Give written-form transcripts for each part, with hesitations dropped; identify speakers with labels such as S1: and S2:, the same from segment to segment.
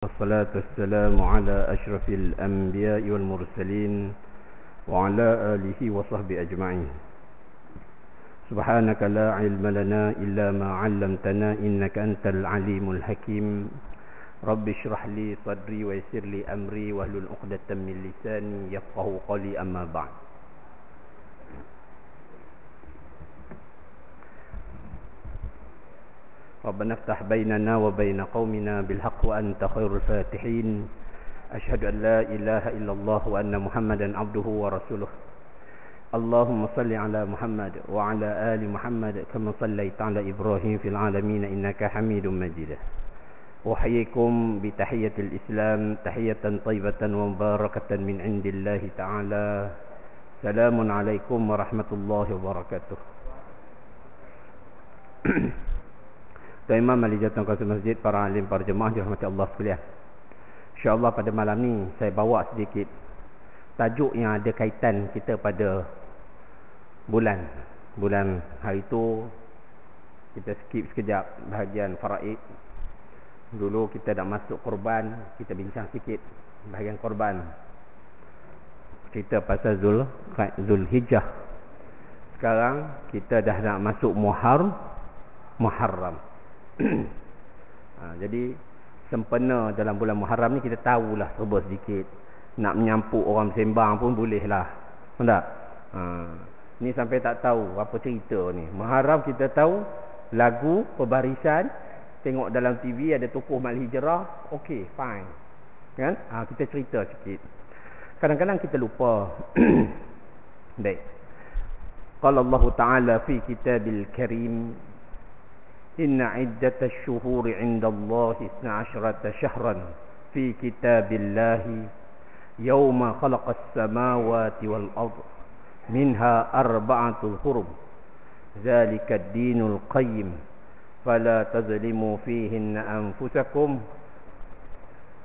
S1: والصلاة والسلام على أشرف الأنبياء والمرسلين وعلى آله وصحبه أجمعين. سبحانك لا علم لنا إلا ما علمتنا إنك أنت العليم الحكيم. رب اشرح لي صدري ويسر لي أمري واحلل عقدة من لساني يفقهوا قولي أما بعد. ربنا افتح بيننا وبين قومنا بالحق وأنت خير الفاتحين. أشهد أن لا إله إلا الله وأن محمدا عبده ورسوله. اللهم صل على محمد وعلى آل محمد كما صليت على إبراهيم في العالمين إنك حميد مجيد. أحييكم بتحية الإسلام تحية طيبة ومباركة من عند الله تعالى. سلام عليكم ورحمة الله وبركاته. Tuan Imam, Ahli Jawatan Kawasan Masjid, para alim, para jemaah dirahmati Allah sekalian. InsyaAllah pada malam ni saya bawa sedikit tajuk yang ada kaitan kita pada bulan hari tu. Kita skip sekejap bahagian faraid. Dulu kita dah masuk korban, kita bincang sikit bahagian korban. Cerita pasal Zulhijjah. Sekarang kita dah nak masuk Muharram. Jadi sempena dalam bulan Muharram ni kita tahulah serba sedikit. Nak menyampuk orang sembang pun boleh lah. Tak? Ni sampai tak tahu apa cerita ni. Muharram kita tahu lagu, pembarisan, tengok dalam TV ada tokoh Mal Hijrah, okey, fine. Kan? Kita cerita sikit. Kadang-kadang kita lupa. Baik. Qala Allah Ta'ala fi kitabil karim, Inna iddatash shuhuri 'inda Allah 12 syahran fi kitabillahi yawma khalaqas samawati wal ard minha arba'atul hurum dzalika ad-dinul qayyim fala tazlimu fihinna anfusakum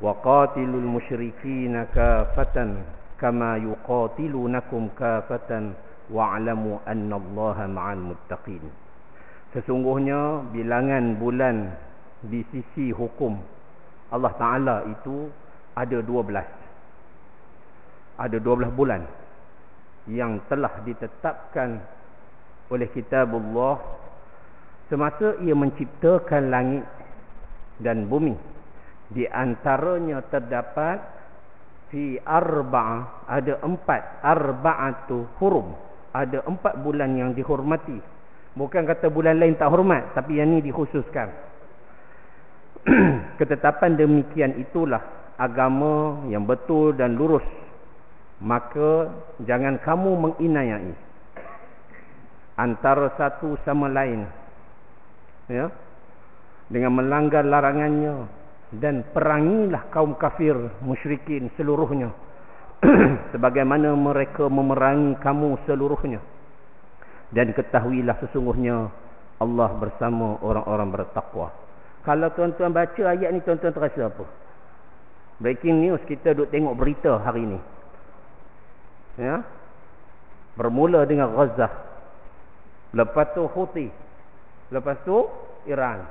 S1: wa qatilul musyrikina kafatan kama yuqatilunakum kafatan wa'lamu anna Allaha ma'al muttaqin. Sesungguhnya bilangan bulan di sisi hukum Allah Ta'ala itu ada 12. Ada 12 bulan yang telah ditetapkan oleh kitabullah semasa ia menciptakan langit dan bumi. Di antaranya terdapat fi arba'ah, ada 4, arba'atu hurum, ada 4 bulan yang dihormati. Bukan kata bulan lain tak hormat, tapi yang ni dikhususkan. Ketetapan demikian itulah agama yang betul dan lurus. Maka jangan kamu menginayai antara satu sama lain, ya, dengan melanggar larangannya, dan perangilah kaum kafir musyrikin seluruhnya sebagaimana mereka memerangi kamu seluruhnya. Dan ketahuilah sesungguhnya Allah bersama orang-orang bertakwa. Kalau tuan-tuan baca ayat ni, tuan-tuan terasa apa? Breaking news, kita duk tengok berita hari ni, ya? Bermula dengan Gaza, lepas tu Houthi, lepas tu Iran.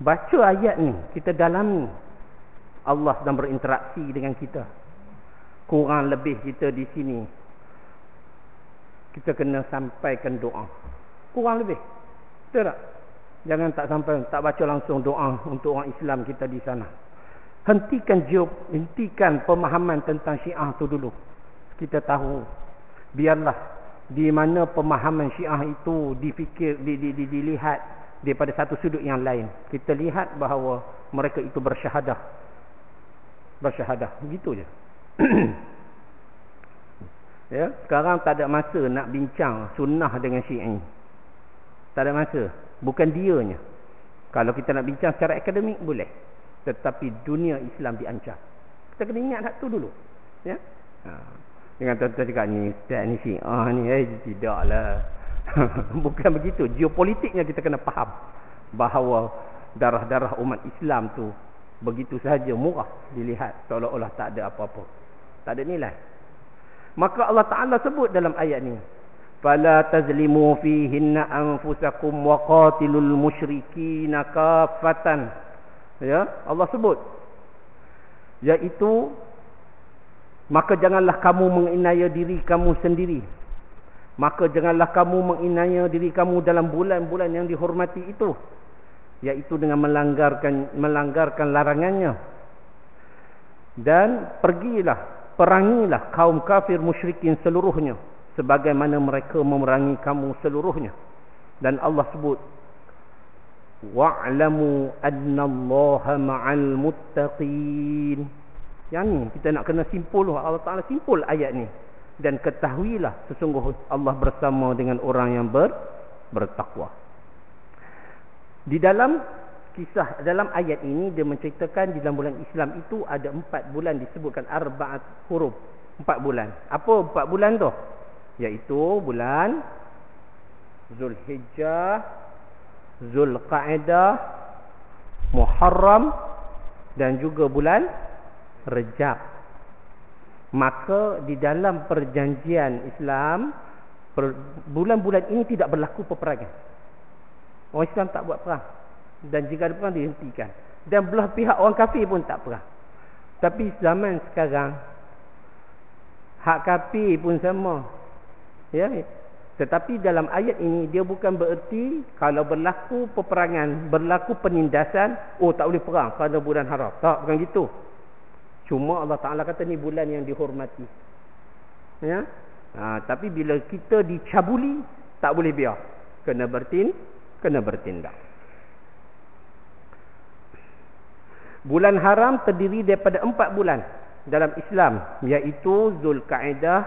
S1: Baca ayat ni, kita dalami. Allah sedang berinteraksi dengan kita. Kurang lebih kita di sini, kita kena sampaikan doa. Kurang lebih. Betul tak? Jangan tak sampai, tak baca langsung doa untuk orang Islam kita di sana. Hentikan pemahaman tentang Syiah tu dulu. Kita tahu. Biarlah di mana pemahaman Syiah itu dilihat daripada satu sudut yang lain. Kita lihat bahawa mereka itu bersyahadah. Begitu je. Ya, sekarang tak ada masa nak bincang sunnah dengan Syi'i. Tak ada masa. Bukan dianya. Kalau kita nak bincang secara akademik boleh, tetapi dunia Islam diancam. Kita kena ingat hak tu dulu. Ya. Dengan tuan-tuan cakap ni ustaz ni Syiah ni, tidaklah. Bukan begitu. Geopolitiknya kita kena faham bahawa darah-darah umat Islam tu begitu sahaja murah dilihat, seolah-olah tak ada apa-apa. Tak ada nilai. Maka Allah Ta'ala sebut dalam ayat ni, fala tazlimu fihinna anfusakum wa qatilul musyrikina kafatan Ya, Allah sebut. Iaitu, maka janganlah kamu menginaya diri kamu sendiri. Maka janganlah kamu menginaya diri kamu dalam bulan-bulan yang dihormati itu. Iaitu dengan melanggarkan larangannya. Dan perangilah kaum kafir musyrikin seluruhnya. Sebagaimana mereka memerangi kamu seluruhnya. Dan Allah sebut, wa'lamu annallaha ma'al muttaqin. Yang ni kita nak kena simpul. Allah Ta'ala simpul ayat ni. Dan ketahuilah sesungguhnya Allah bersama dengan orang yang bertakwa. Di dalam kisah, dalam ayat ini dia menceritakan di dalam bulan Islam itu ada 4 bulan disebutkan arba'at huruf. 4 bulan. Apa 4 bulan tu? Iaitu bulan Zulhijjah, Zulqa'dah, Muharram dan juga bulan Rejab. Maka di dalam perjanjian Islam, bulan-bulan ini tidak berlaku peperangan. Orang Islam tak buat perang. Dan jika ada perang dihentikan. Dan belah pihak orang kafir pun tak perang. Tapi zaman sekarang, hak kafir pun sama. Ya. Tetapi dalam ayat ini dia bukan bererti kalau berlaku peperangan, berlaku penindasan, tak boleh perang pada bulan haram. Tak, bukan gitu. Cuma Allah Ta'ala kata ni bulan yang dihormati. Ya. Tapi bila kita dicabuli, tak boleh biar. Kena bertindak. Bulan haram terdiri daripada 4 bulan dalam Islam, iaitu Zulqa'dah,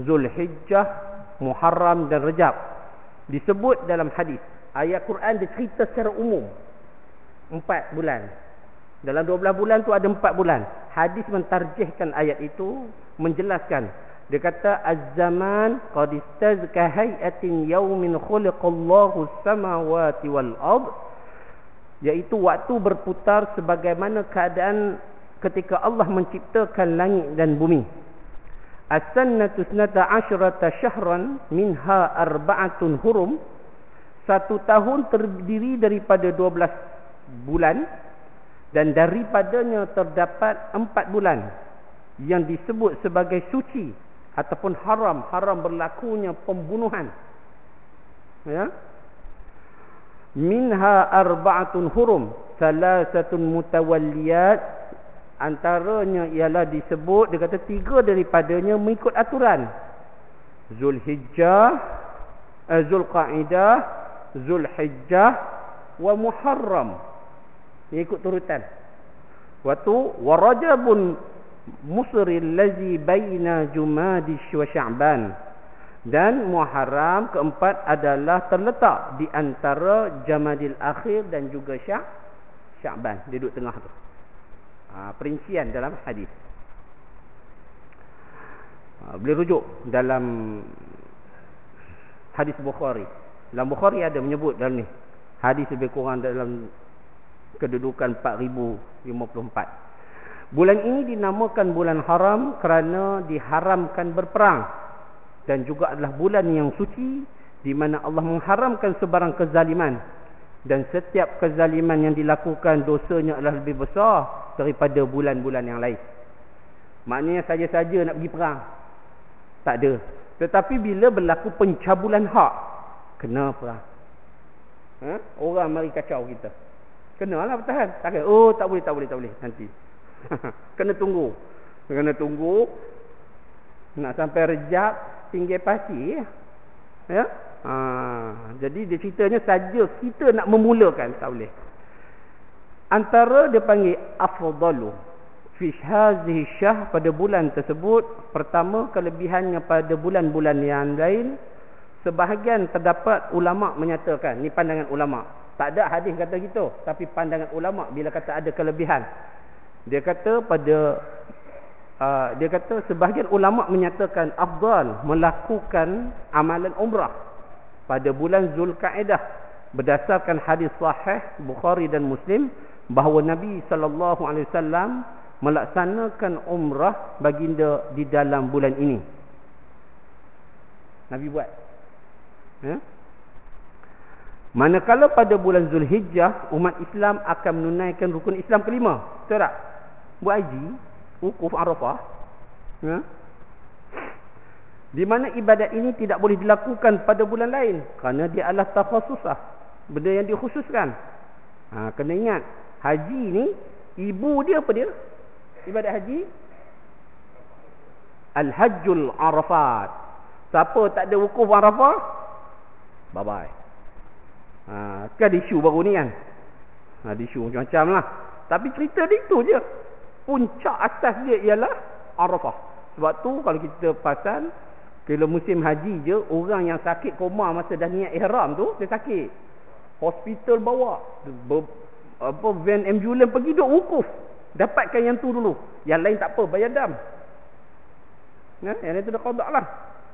S1: Zulhijjah, Muharram dan Rejab. Disebut dalam hadis. Ayat Quran dia cerita secara umum 4 bulan. Dalam 12 bulan tu ada 4 bulan. Hadis mentarjihkan ayat itu, menjelaskan. Dia kata az-zaman qad istazka hay'atin yawmin khuliqallahu as-samawati wal ard, iaitu waktu berputar sebagaimana keadaan ketika Allah menciptakan langit dan bumi. As-sannatu 12 syahran minha arba'atun hurum. 1 tahun terdiri daripada 12 bulan dan daripadanya terdapat 4 bulan yang disebut sebagai suci ataupun haram. Haram berlakunya pembunuhan. Ya. Minha arba'atun hurum, salasatun mutawalliyat. Antaranya ialah disebut, dia kata 3 daripadanya mengikut aturan. Zulhijjah, Zulqa'dah, Zulhijjah wa Muharram. Dia ikut turutan. Waktu warajabun musril lazi baina Jumadi wa Sya'ban. Dan Muharram keempat adalah terletak di antara Jamadil Akhir dan juga Sya'ban. Dia duduk tengah tu. Perincian dalam hadis. Boleh rujuk dalam hadis Bukhari. Dalam Bukhari ada menyebut dalam ni. Hadis lebih kurang dalam kedudukan 4054. Bulan ini dinamakan bulan haram kerana diharamkan berperang. Dan juga adalah bulan yang suci di mana Allah mengharamkan sebarang kezaliman. Dan setiap kezaliman yang dilakukan dosanya adalah lebih besar daripada bulan-bulan yang lain. Maknanya saja-saja nak pergi perang tak ada. Tetapi bila berlaku pencabulan hak, kena perang. Orang mari kacau kita, kenalah bertahan. Takkan tak boleh nanti. Kena tunggu nak sampai Rejab tinggal pasti. Ya. Jadi dia ceritanya saja kita nak memulakan tak boleh. Antara dia panggil afdalu fi hadhihi syahr, pada bulan tersebut. Pertama, kelebihannya pada bulan-bulan yang lain. Sebahagian terdapat ulama menyatakan, ni pandangan ulama. Tak ada hadis kata gitu, tapi pandangan ulama bila kata ada kelebihan. Dia kata sebahagian ulama menyatakan afdal melakukan amalan umrah pada bulan Zulqa'dah berdasarkan hadis sahih Bukhari dan Muslim bahawa Nabi SAW melaksanakan umrah baginda di dalam bulan ini. Nabi buat. Manakala pada bulan Zulhijjah, umat Islam akan menunaikan rukun Islam kelima. Betul tak? Buat haji, wukuf Arafah. Ya? Di mana ibadat ini tidak boleh dilakukan pada bulan lain. Kerana dia adalah takhasusah. Benda yang dikhususkan. Kena ingat. Haji ni, ibu dia apa dia? Ibadat haji? Al-Hajjul Arafat. Siapa tak ada wukuf Arafah? Bye-bye. Kan ada isu baru ni kan. Ada isu macam-macam lah. Tapi cerita dia itu je. Puncak asas dia ialah Arafah. Sebab tu kalau kita pasal, kalau musim haji je, orang yang sakit koma masa dah niat ihram tu, dia sakit. Hospital bawa. Van ambulans pergi duk wukuf. Dapatkan yang tu dulu. Yang lain tak apa, bayar dam. Yang lain tu dah qada lah.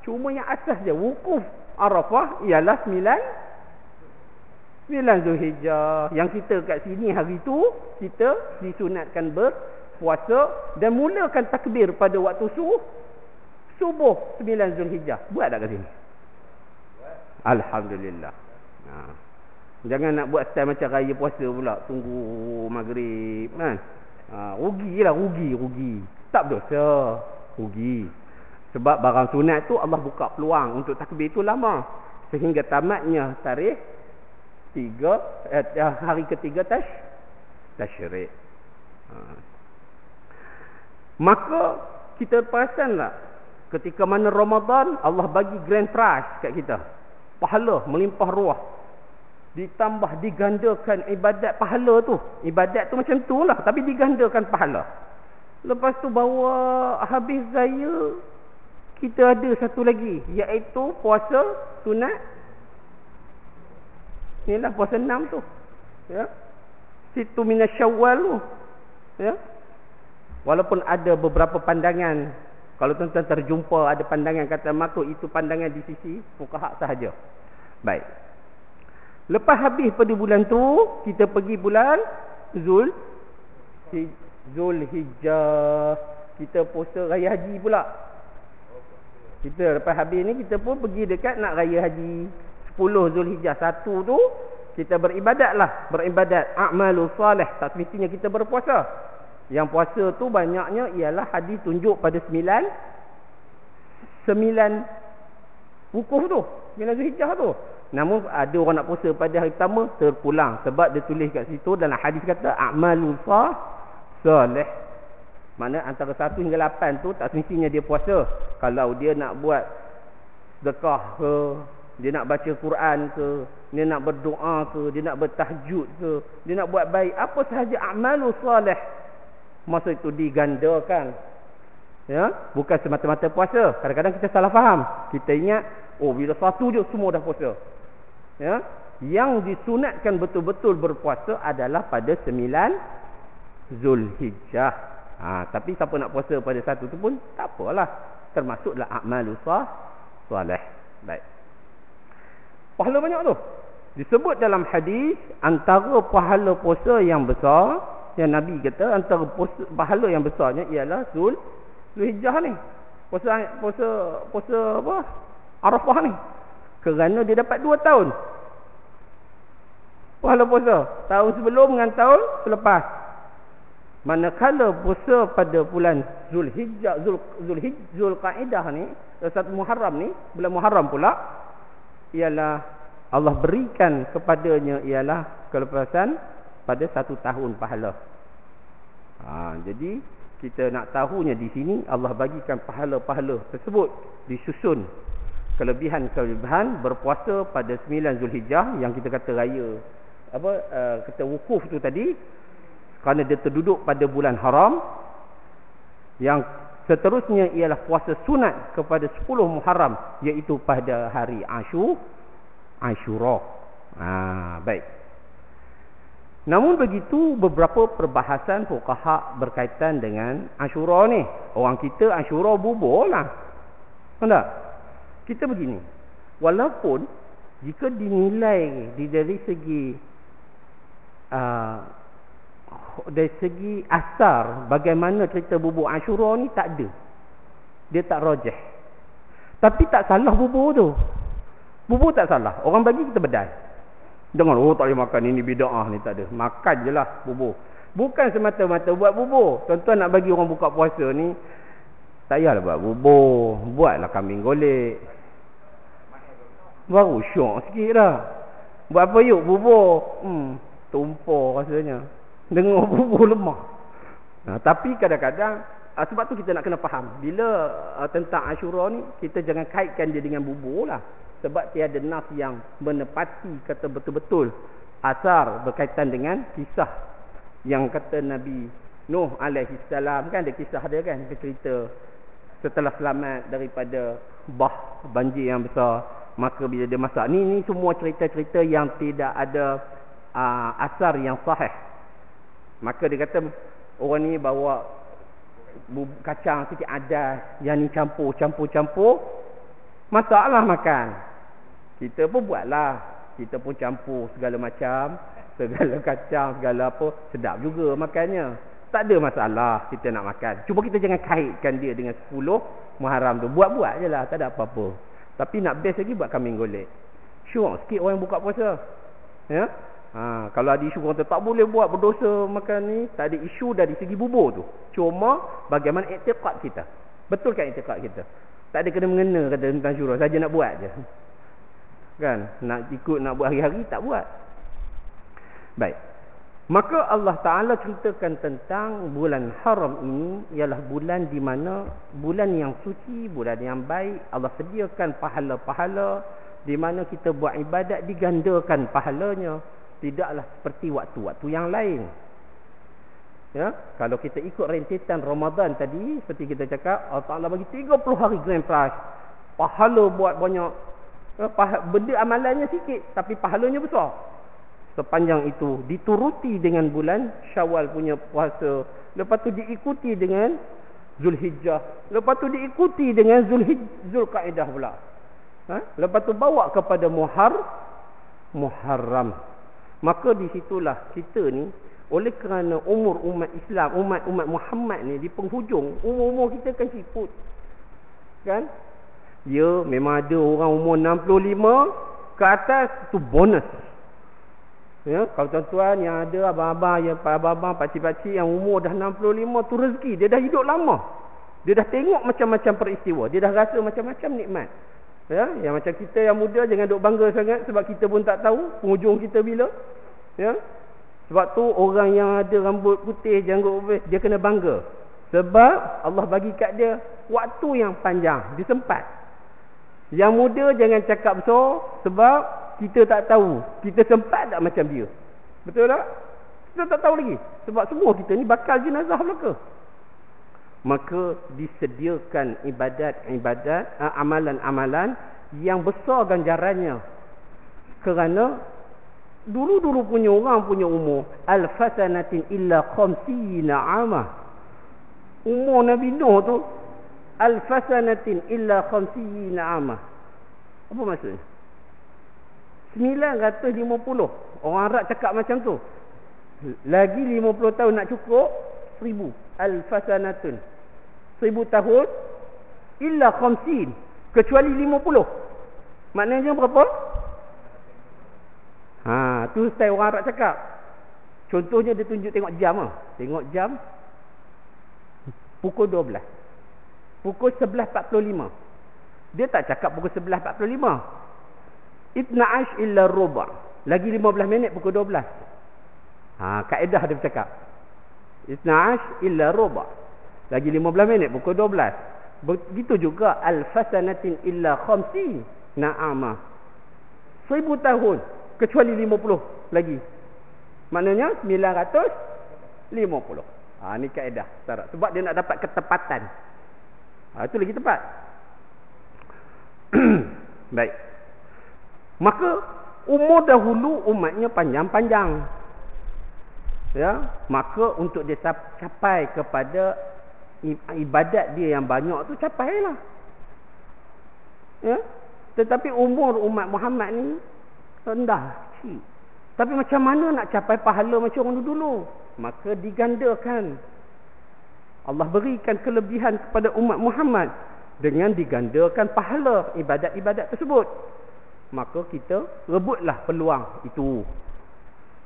S1: Cuma yang asas je, wukuf Arafah ialah 9 Zulhijjah. Yang kita kat sini hari tu, kita disunatkan berpuasa dan mulakan takbir pada waktu subuh 9 Zulhijjah. Buat tak kat sini? Alhamdulillah. Jangan nak buat style macam raya puasa pula, tunggu maghrib kan. Rugilah, rugi. Tak berdosa, rugi. Sebab barang sunat tu Allah buka peluang untuk takbir tu lama, sehingga tamatnya tarikh hari ketiga tasyrik. Maka kita perasanlah ketika mana Ramadan, Allah bagi grand prize kat kita, pahala melimpah ruah, ditambah digandakan ibadat pahala tu. Ibadat tu macam tu lah, tapi digandakan pahala. Lepas tu bawa habis raya, kita ada satu lagi, iaitu puasa sunat. Inilah puasa 6 tu. Ya. Situ minas Syawal tu. Ya. Walaupun ada beberapa pandangan, kalau tuan-tuan terjumpa ada pandangan kata makruh, itu pandangan di sisi fuqaha sahaja. Baik. Lepas habis pada bulan tu, kita pergi bulan Zulhijjah. Kita puasa raya haji pula. Kita lepas habis ni, kita pun pergi dekat nak raya haji 10 Zulhijjah 1 tu, kita beribadat. A'malus soleh. Tak semestinya kita berpuasa. Yang puasa tu banyaknya ialah hadis tunjuk pada 9 wukuf tu, 9 Zulhijjah tu. Namun ada orang nak puasa pada hari pertama, terpulang. Sebab dia tulis kat situ dalam hadis kata a'malus soleh. Mana antara 1 hingga 8 tu tak semestinya dia puasa. Kalau dia nak buat sedekah ke, dia nak baca Quran ke, dia nak berdoa ke, dia nak bertahajud ke, dia nak buat baik, apa sahaja amalus soleh, masa itu digandakan. Ya, bukan semata-mata puasa. Kadang-kadang kita salah faham. Kita ingat, bila satu je semua dah puasa. Ya, yang disunatkan betul-betul berpuasa adalah pada 9 Zulhijjah. Tapi siapa nak puasa pada satu tu pun tak apalah. Termasuklah a'malus soleh. Baik. Pahala banyak tu. Disebut dalam hadis, antara pahala puasa yang besar, yang Nabi kata antara pahala yang besarnya ialah Zulhijjah ni. Puasa apa? Arafah ni. Kerana dia dapat 2 tahun. Pahala puasa tahun sebelum dengan tahun selepas. Manakala puasa pada bulan Zulhijjah, Zulqaidah ni, satu Muharram ni, bulan Muharram pula, ialah Allah berikan kepadanya ialah kelepasan pada 1 tahun pahala. Jadi kita nak tahunya di sini Allah bagikan pahala-pahala tersebut disusun kelebihan-kelebihan berpuasa pada 9 Zulhijjah yang kita kata raya kata wukuf tu tadi, kerana dia terduduk pada bulan haram. Yang seterusnya ialah puasa sunat kepada 10 Muharram, iaitu pada hari Ashura. Baik. Namun begitu, beberapa perbahasan fuqaha berkaitan dengan Ashura ni. Orang kita Ashura bubur lah. Tak? Kita begini. Walaupun jika dinilai dari segi asar bagaimana cerita bubur Ashura ni, tak ada. Dia tak rajih. Tapi tak salah bubur tu. Bubur tak salah. Orang bagi kita bedal. Jangan tak boleh makan ini bid'ah ni, tak ada. Makan je lah bubur. Bukan semata-mata buat bubur. Tuan-tuan nak bagi orang buka puasa ni, tak payahlah buat bubur, buatlah kambing golek. Baru syok sikit dah. Buat apa yuk bubur? Tumpah rasanya. Dengar bubur lemah. Tapi kadang-kadang sebab tu kita nak kena faham. Bila tentang Ashura ni, kita jangan kaitkan dia dengan bubur lah. Sebab tiada nas yang menepati kata betul-betul asar berkaitan dengan kisah yang kata Nabi Nuh alaihi salam, kan ada kisah dia kan, dia cerita setelah selamat daripada banjir yang besar, maka bila dia masak. Ni semua cerita-cerita yang tidak ada asar yang sahih. Maka dia kata orang ni bawa kacang sikit adas, yang ni campur, masaklah makan. Kita pun buatlah, kita pun campur segala macam, segala kacang, segala apa, sedap juga makannya. Tak ada masalah kita nak makan. Cuma kita jangan kaitkan dia dengan 10 Muharram tu. Buat-buat je lah, tak ada apa-apa. Tapi nak best lagi buat kambing golek. Syok sikit orang buka puasa. Ya? Kalau ada isu orang tak boleh buat, berdosa makan ni, tak ada isu dari segi bubur tu. Cuma bagaimana i'tiqad kita. Betul kan i'tiqad kita? Tak ada kena-mengena kata tentang syura, saja nak buat je. Kan? Nak ikut, nak buat hari-hari, tak buat. Baik. Maka Allah Ta'ala ceritakan tentang bulan haram ini ialah bulan di mana bulan yang suci, bulan yang baik. Allah sediakan pahala-pahala di mana kita buat ibadat digandakan pahalanya. Tidaklah seperti waktu-waktu yang lain. Ya, kalau kita ikut rentetan Ramadan tadi, seperti kita cakap, Allah Ta'ala bagi 30 hari grand prize. Pahala buat banyak. Benda amalannya sikit, tapi pahalanya besar. Sepanjang itu dituruti dengan bulan Syawal punya puasa, lepas tu diikuti dengan Zulhijjah, lepas tu diikuti dengan Zulqa'dah pula. Lepas tu bawa kepada Muharram. Maka di situlah kita ni, oleh kerana umur umat Islam, umat Muhammad ni di penghujung, umur kita kan siput. Kan? Ya, memang ada orang umur 65 ke atas tu bonus. Ya, kalau tuan-tuan yang ada abang-abang, pakcik-pakcik yang umur dah 65 tu rezeki, dia dah hidup lama. Dia dah tengok macam-macam peristiwa, dia dah rasa macam-macam nikmat. Ya, yang macam kita yang muda jangan duk bangga sangat sebab kita pun tak tahu penghujung kita bila. Ya. Sebab tu orang yang ada rambut putih, janggut putih, dia kena bangga. Sebab Allah bagi kat dia waktu yang panjang, dia sempat. Yang muda jangan cakap besar sebab kita tak tahu kita sempat tak macam dia. Betul tak? Kita tak tahu lagi. Sebab semua kita ni bakal jenazah belaka. Maka disediakan ibadat-ibadat, amalan-amalan yang besar ganjarannya. Kerana dulu-dulu punya orang punya umur alfasanatin illa khamsina amah. Umur Nabi Nuh tu alfasanatin illa khamsina amah. Apa maksudnya? 950. Orang Arab cakap macam tu. Lagi 50 tahun nak cukup 1000. Alfasanatun. 1000 tahun illa khamsin, kecuali 50. Maknanya berapa? Tu style orang Arab cakap. Contohnya dia tunjuk tengok jam lah. Tengok jam pukul 12. Pukul 11.45. Dia tak cakap pukul 11.45. 12 illa ruba'. Lagi 15 minit pukul 12. Kaedah dia bercakap 12 illa ruba'. Lagi 15 minit pukul 12. Begitu juga alfasanatin illa khamsi na'amah. 1000 tahun kecuali 50 lagi. Maknanya 950. Ni kaedah syarat. Sebab dia nak dapat ketepatan. Itu lagi tepat. Baik. Maka umur dahulu umatnya panjang-panjang. Ya, maka untuk dia capai kepada ibadat dia yang banyak tu, capailah. Ya. Tetapi umur umat Muhammad ni rendah, kecil. Tapi macam mana nak capai pahala macam orang dulu? Maka digandakan. Allah berikan kelebihan kepada umat Muhammad dengan digandakan pahala ibadat-ibadat tersebut. maka kita rebutlah peluang itu.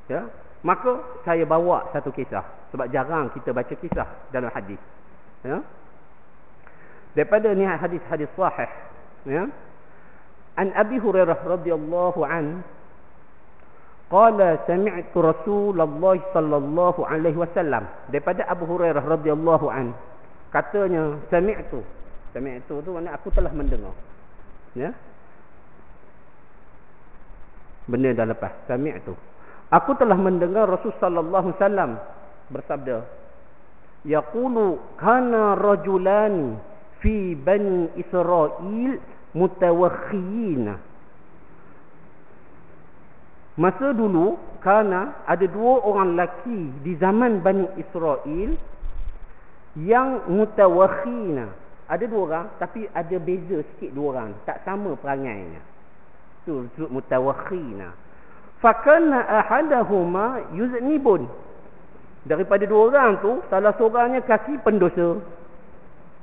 S1: Ya, maka saya bawa satu kisah sebab jarang kita baca kisah dalam hadis. Ya, daripada ni hadis-hadis sahih. Ya, an Abi Hurairah radhiyallahu an qala sami'tu Rasulullah sallallahu alaihi wasallam. Daripada Abu Hurairah radhiyallahu an katanya sami'tu tu makna aku telah mendengar. Ya, benda dah lepas. Sami'tu, aku telah mendengar Rasul sallallahu alaihi wasallam bersabda, yaqulu kana rajulani fi bani Israil mutawakhiyina. Masa dulu kana ada dua orang lelaki di zaman Bani Israel yang mutawakhina. Ada dua orang tapi ada beza sikit dua orang, tak sama perangainya. Tu mutawakhina. Fakana ahadahuma yuznibun. Daripada dua orang tu salah seorangnya kaki pendosa.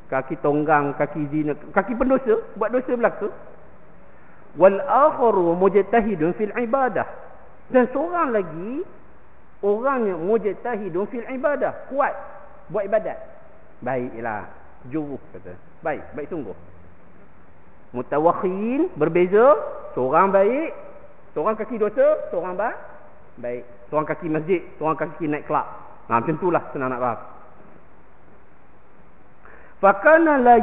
S1: Kaki tonggang, kaki zina, kaki pendosa, buat dosa belaka. Wal akharu mujtahidun fil ibadah. Dan seorang lagi orangnya mujtahidun fil ibadah, kuat buat ibadat. Baiklah, juruh kata. Baik sungguh. Mutawakhin berbeza, seorang baik, seorang kaki dosa, seorang baik. Seorang kaki masjid, seorang kaki naik kelab. Macam itulah senang nak faham. Fakana la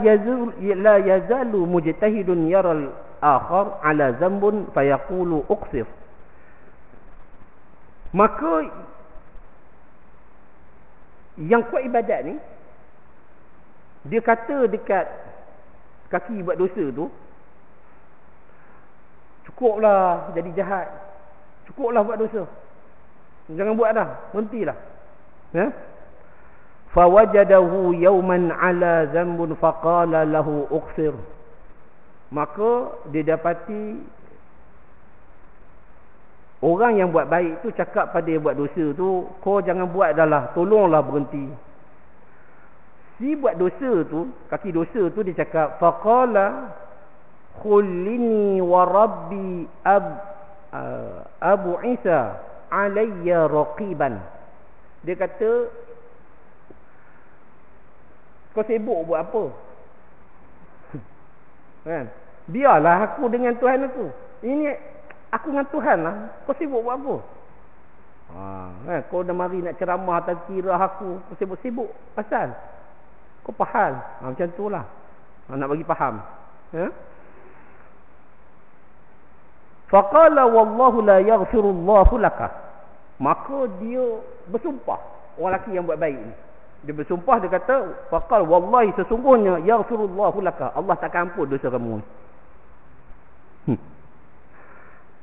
S1: yazalu mujtahidun yaral akhar ala zambun fayaqulu uqsir. Maka yang kuat ibadat ni, dia kata dekat kaki buat dosa tu, cukuplah jadi jahat, cukuplah buat dosa, jangan buat dah, berhentilah. Ya, fawajadahu yawman ala zambun faqala lahu uqsir. Maka dia dapati orang yang buat baik tu cakap pada yang buat dosa tu, kau jangan buat dah lah, tolonglah berhenti. Si buat dosa tu, kaki dosa tu dia cakap, faqala khullini wa rabbi Abu Isa alayya raqiban. Dia kata, kau sibuk buat apa? Kan? Biarlah aku dengan Tuhan aku. Ini aku dengan Tuhan lah. Kau sibuk buat apa? Kan? Kau dah mari nak ceramah tazkirah aku, kau sibuk-sibuk pasal kau faham. Macam tu lah. Nak bagi faham. Ya? Faqala wallahu la yaghfirullahu laka. Maka dia bersumpah, orang lelaki yang buat baik ni, dia bersumpah, dia kata, faqal wallahi, sesungguhnya yaghfirullahu laka, Allah takkan ampun dosa kamu.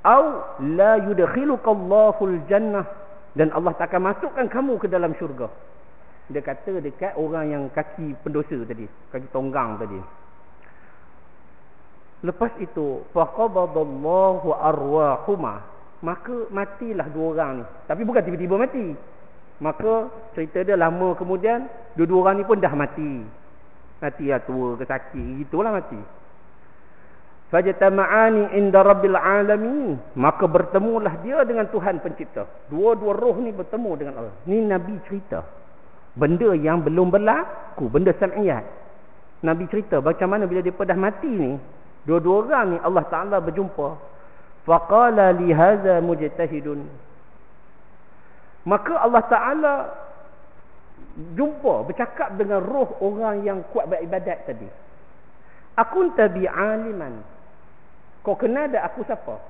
S1: Au la yudkhilukallahu aljannah, dan Allah takkan masukkan kamu ke dalam syurga. Dia kata dekat orang yang kaki pendosa tadi, kaki tonggang tadi. Lepas itu faqabadallahu arwahuma, maka matilah dua orang ni. Tapi bukan tiba-tiba mati. Maka cerita dia lama kemudian dua-dua orang ni pun dah mati. Mati lah, tua ke sakit, gitulah mati. Fajtama'ani inda rabbil alamin, maka bertemulah dia dengan Tuhan pencipta. Dua-dua roh ni bertemu dengan Allah. Ni Nabi cerita benda yang belum berlaku, benda sam'iyat. Nabi cerita macam mana bila dia dah mati ni, dua-dua orang ni Allah Ta'ala berjumpa. Faqala li hadza mujtahidun, maka Allah Ta'ala jumpa, bercakap dengan roh orang yang kuat beribadat tadi. Akunta bi'aliman, kau kenal dah aku siapa?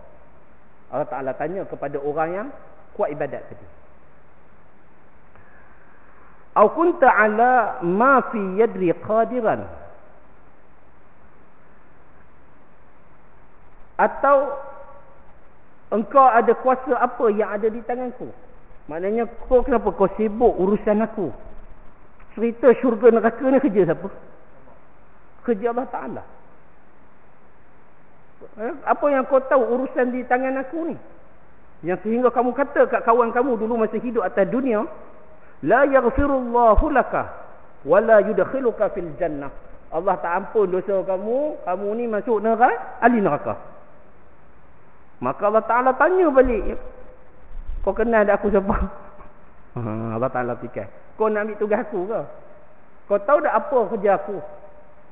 S1: Allah Ta'ala tanya kepada orang yang kuat ibadat tadi. Au kunta ala ma fi yadri qadiran, atau engkau ada kuasa apa yang ada di tanganku? Maknanya kau kenapa kau sibuk urusan aku? Cerita syurga neraka ni kerja siapa? Kerja Allah Ta'ala. Apa yang kau tahu urusan di tangan aku ni, yang sehingga kamu kata kat kawan kamu dulu masa hidup atas dunia, la yaghfirullahu laka wa la yudkhiluka fil jannah, Allah tak ampun dosa kamu, kamu ni masuk neraka, ahli neraka. Maka Allah Ta'ala tanya balik, kau kenal tak aku siapa? Allah Ta'ala fikir, kau nak ambil tugas aku ke? Kau tahu tak apa kerja aku?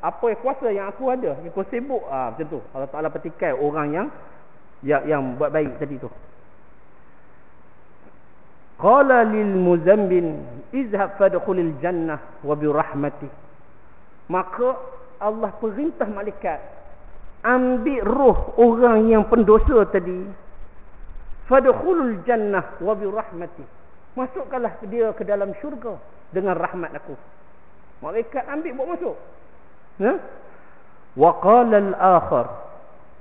S1: Apa kuasa yang aku ada? Kau sibuk macam tu. Allah Ta'ala petikai orang yang buat baik tadi tu. Qala lil muzammil izhab fadkhulil jannah wa bi rahmati. Maka Allah perintah malaikat, ambil roh orang yang pendosa tadi, fadkhulul jannah wa bi rahmati. Masukkanlah dia ke dalam syurga dengan rahmat aku. Malaikat ambil bawa masuk. Wa qala al-akhar,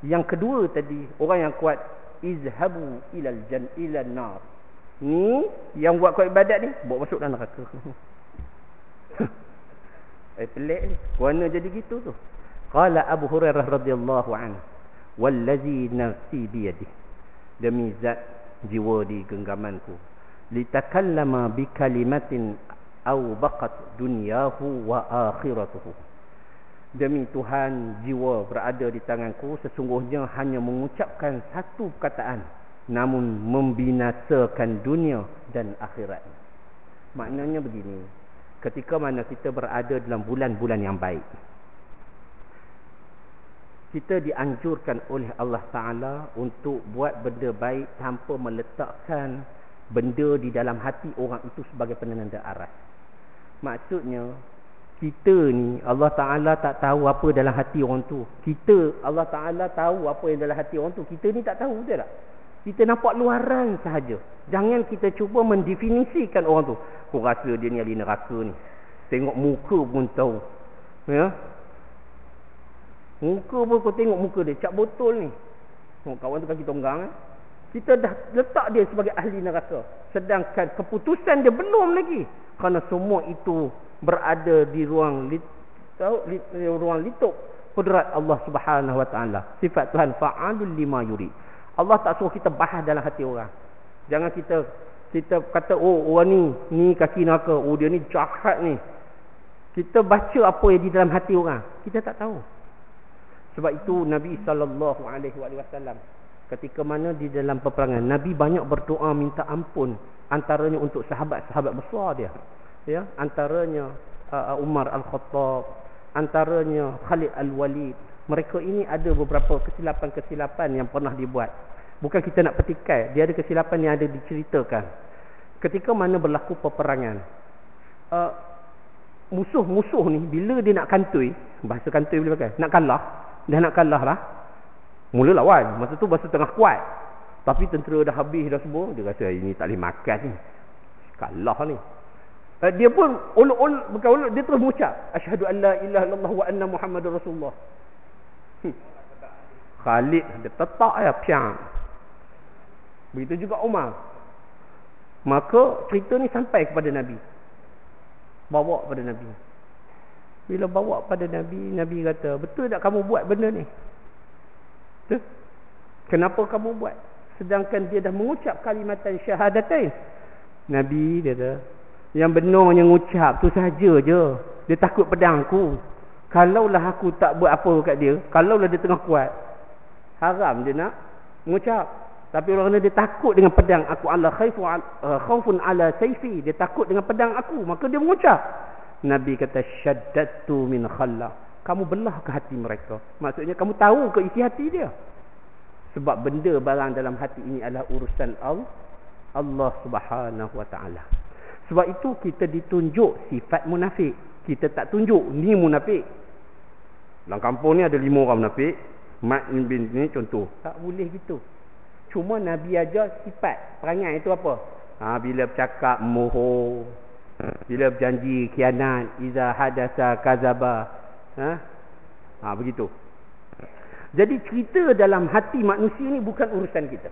S1: yang kedua tadi, orang yang kuat, izhabu ilal ilan nar. Ni yang buat kuat ibadat ni, bawa masuk dalam neraka. Pelik ni. Kerana jadi gitu tu. Qala Abu Hurairah radhiyallahu anhu, wallazi nafsi biyadihi, demi zat jiwa di genggamanku, litakallama bi kalimatin aw baqat dunyahu wa akhiratuhu. Demi Tuhan, jiwa berada di tanganku, sesungguhnya hanya mengucapkan satu perkataan, namun membinasakan dunia dan akhirat. Maknanya begini, ketika mana kita berada dalam bulan-bulan yang baik, kita dianjurkan oleh Allah Ta'ala untuk buat benda baik tanpa meletakkan benda di dalam hati orang itu sebagai penanda aras. Maksudnya, kita ni Allah Ta'ala tak tahu apa dalam hati orang tu. Kita, Allah Ta'ala tahu apa yang dalam hati orang tu. Kita ni tak tahu, betul tak? Kita nampak luaran sahaja. Jangan kita cuba mendefinisikan orang tu. Kau rasa dia ni ahli neraka ni, tengok muka pun tahu. Ya, muka pun kau tengok muka dia, cap botol ni. Kawan tu kaki tonggang. Kita dah letak dia sebagai ahli neraka, sedangkan keputusan dia belum lagi. Kerana semua itu berada di ruang litup kudrat Allah Subhanahu Wa Taala. Sifat Tuhan fa'alul lima yurid. Allah tak suruh kita bahas dalam hati orang. Jangan kita kata, oh orang ni kaki neraka, oh dia ni jahat ni. Kita baca apa yang di dalam hati orang, kita tak tahu. Sebab itu Nabi SAW ketika mana di dalam peperangan, Nabi banyak berdoa minta ampun, antaranya untuk sahabat-sahabat besar dia. Ya, antaranya Umar Al-Khattab, antaranya Khalid Al-Walid. Mereka ini ada beberapa kesilapan-kesilapan yang pernah dibuat. Bukan kita nak petikai, dia ada kesilapan yang ada diceritakan. Ketika mana berlaku peperangan, musuh-musuh ni bila dia nak kantoi, bahasa kantoi boleh pakai, nak kalah lah, mula lawan. Masa tu bahasa tengah kuat, tapi tentera dah habis dah semua. Dia rasa ini tak boleh makan ni, kalah ni. Dia pun bukan uluk, dia terus mengucap asyhadu an la ilaha illallah wa anna muhammadar rasulullah. Khalid dia tetak piang. Begitu juga Umar. Maka cerita ni sampai kepada Nabi, bawa kepada Nabi. Bila bawa pada Nabi, Nabi kata, betul tak kamu buat benda ni? Betul? Kenapa kamu buat? Sedangkan dia dah mengucap kalimatan syahadatain. Nabi dia kata, yang benarnya mengucap tu saja je. Dia takut pedangku. Kalaulah aku tak buat apa kat dia, kalaulah dia tengah kuat, haram dia nak mengucap. Tapi orang dia takut dengan pedang aku, Allah khaufun ala sayfi, dia takut dengan pedang aku, maka dia mengucap. Nabi kata syaddatu min khalla, kamu belah ke hati mereka. Maksudnya kamu tahu ke isi hati dia. Sebab benda barang dalam hati ini adalah urusan Allah Subhanahu Wa Taala. Sebab itu kita ditunjuk sifat munafik. Kita tak tunjuk ni munafik. Dalam kampung ni ada 5 orang munafik, Mat bin ni contoh. Tak boleh gitu. Cuma Nabi ajar sifat perangai itu apa? Bila bercakap moho, bila berjanji khianat, iza hadasa kazaba. Begitu. Jadi cerita dalam hati manusia ni bukan urusan kita,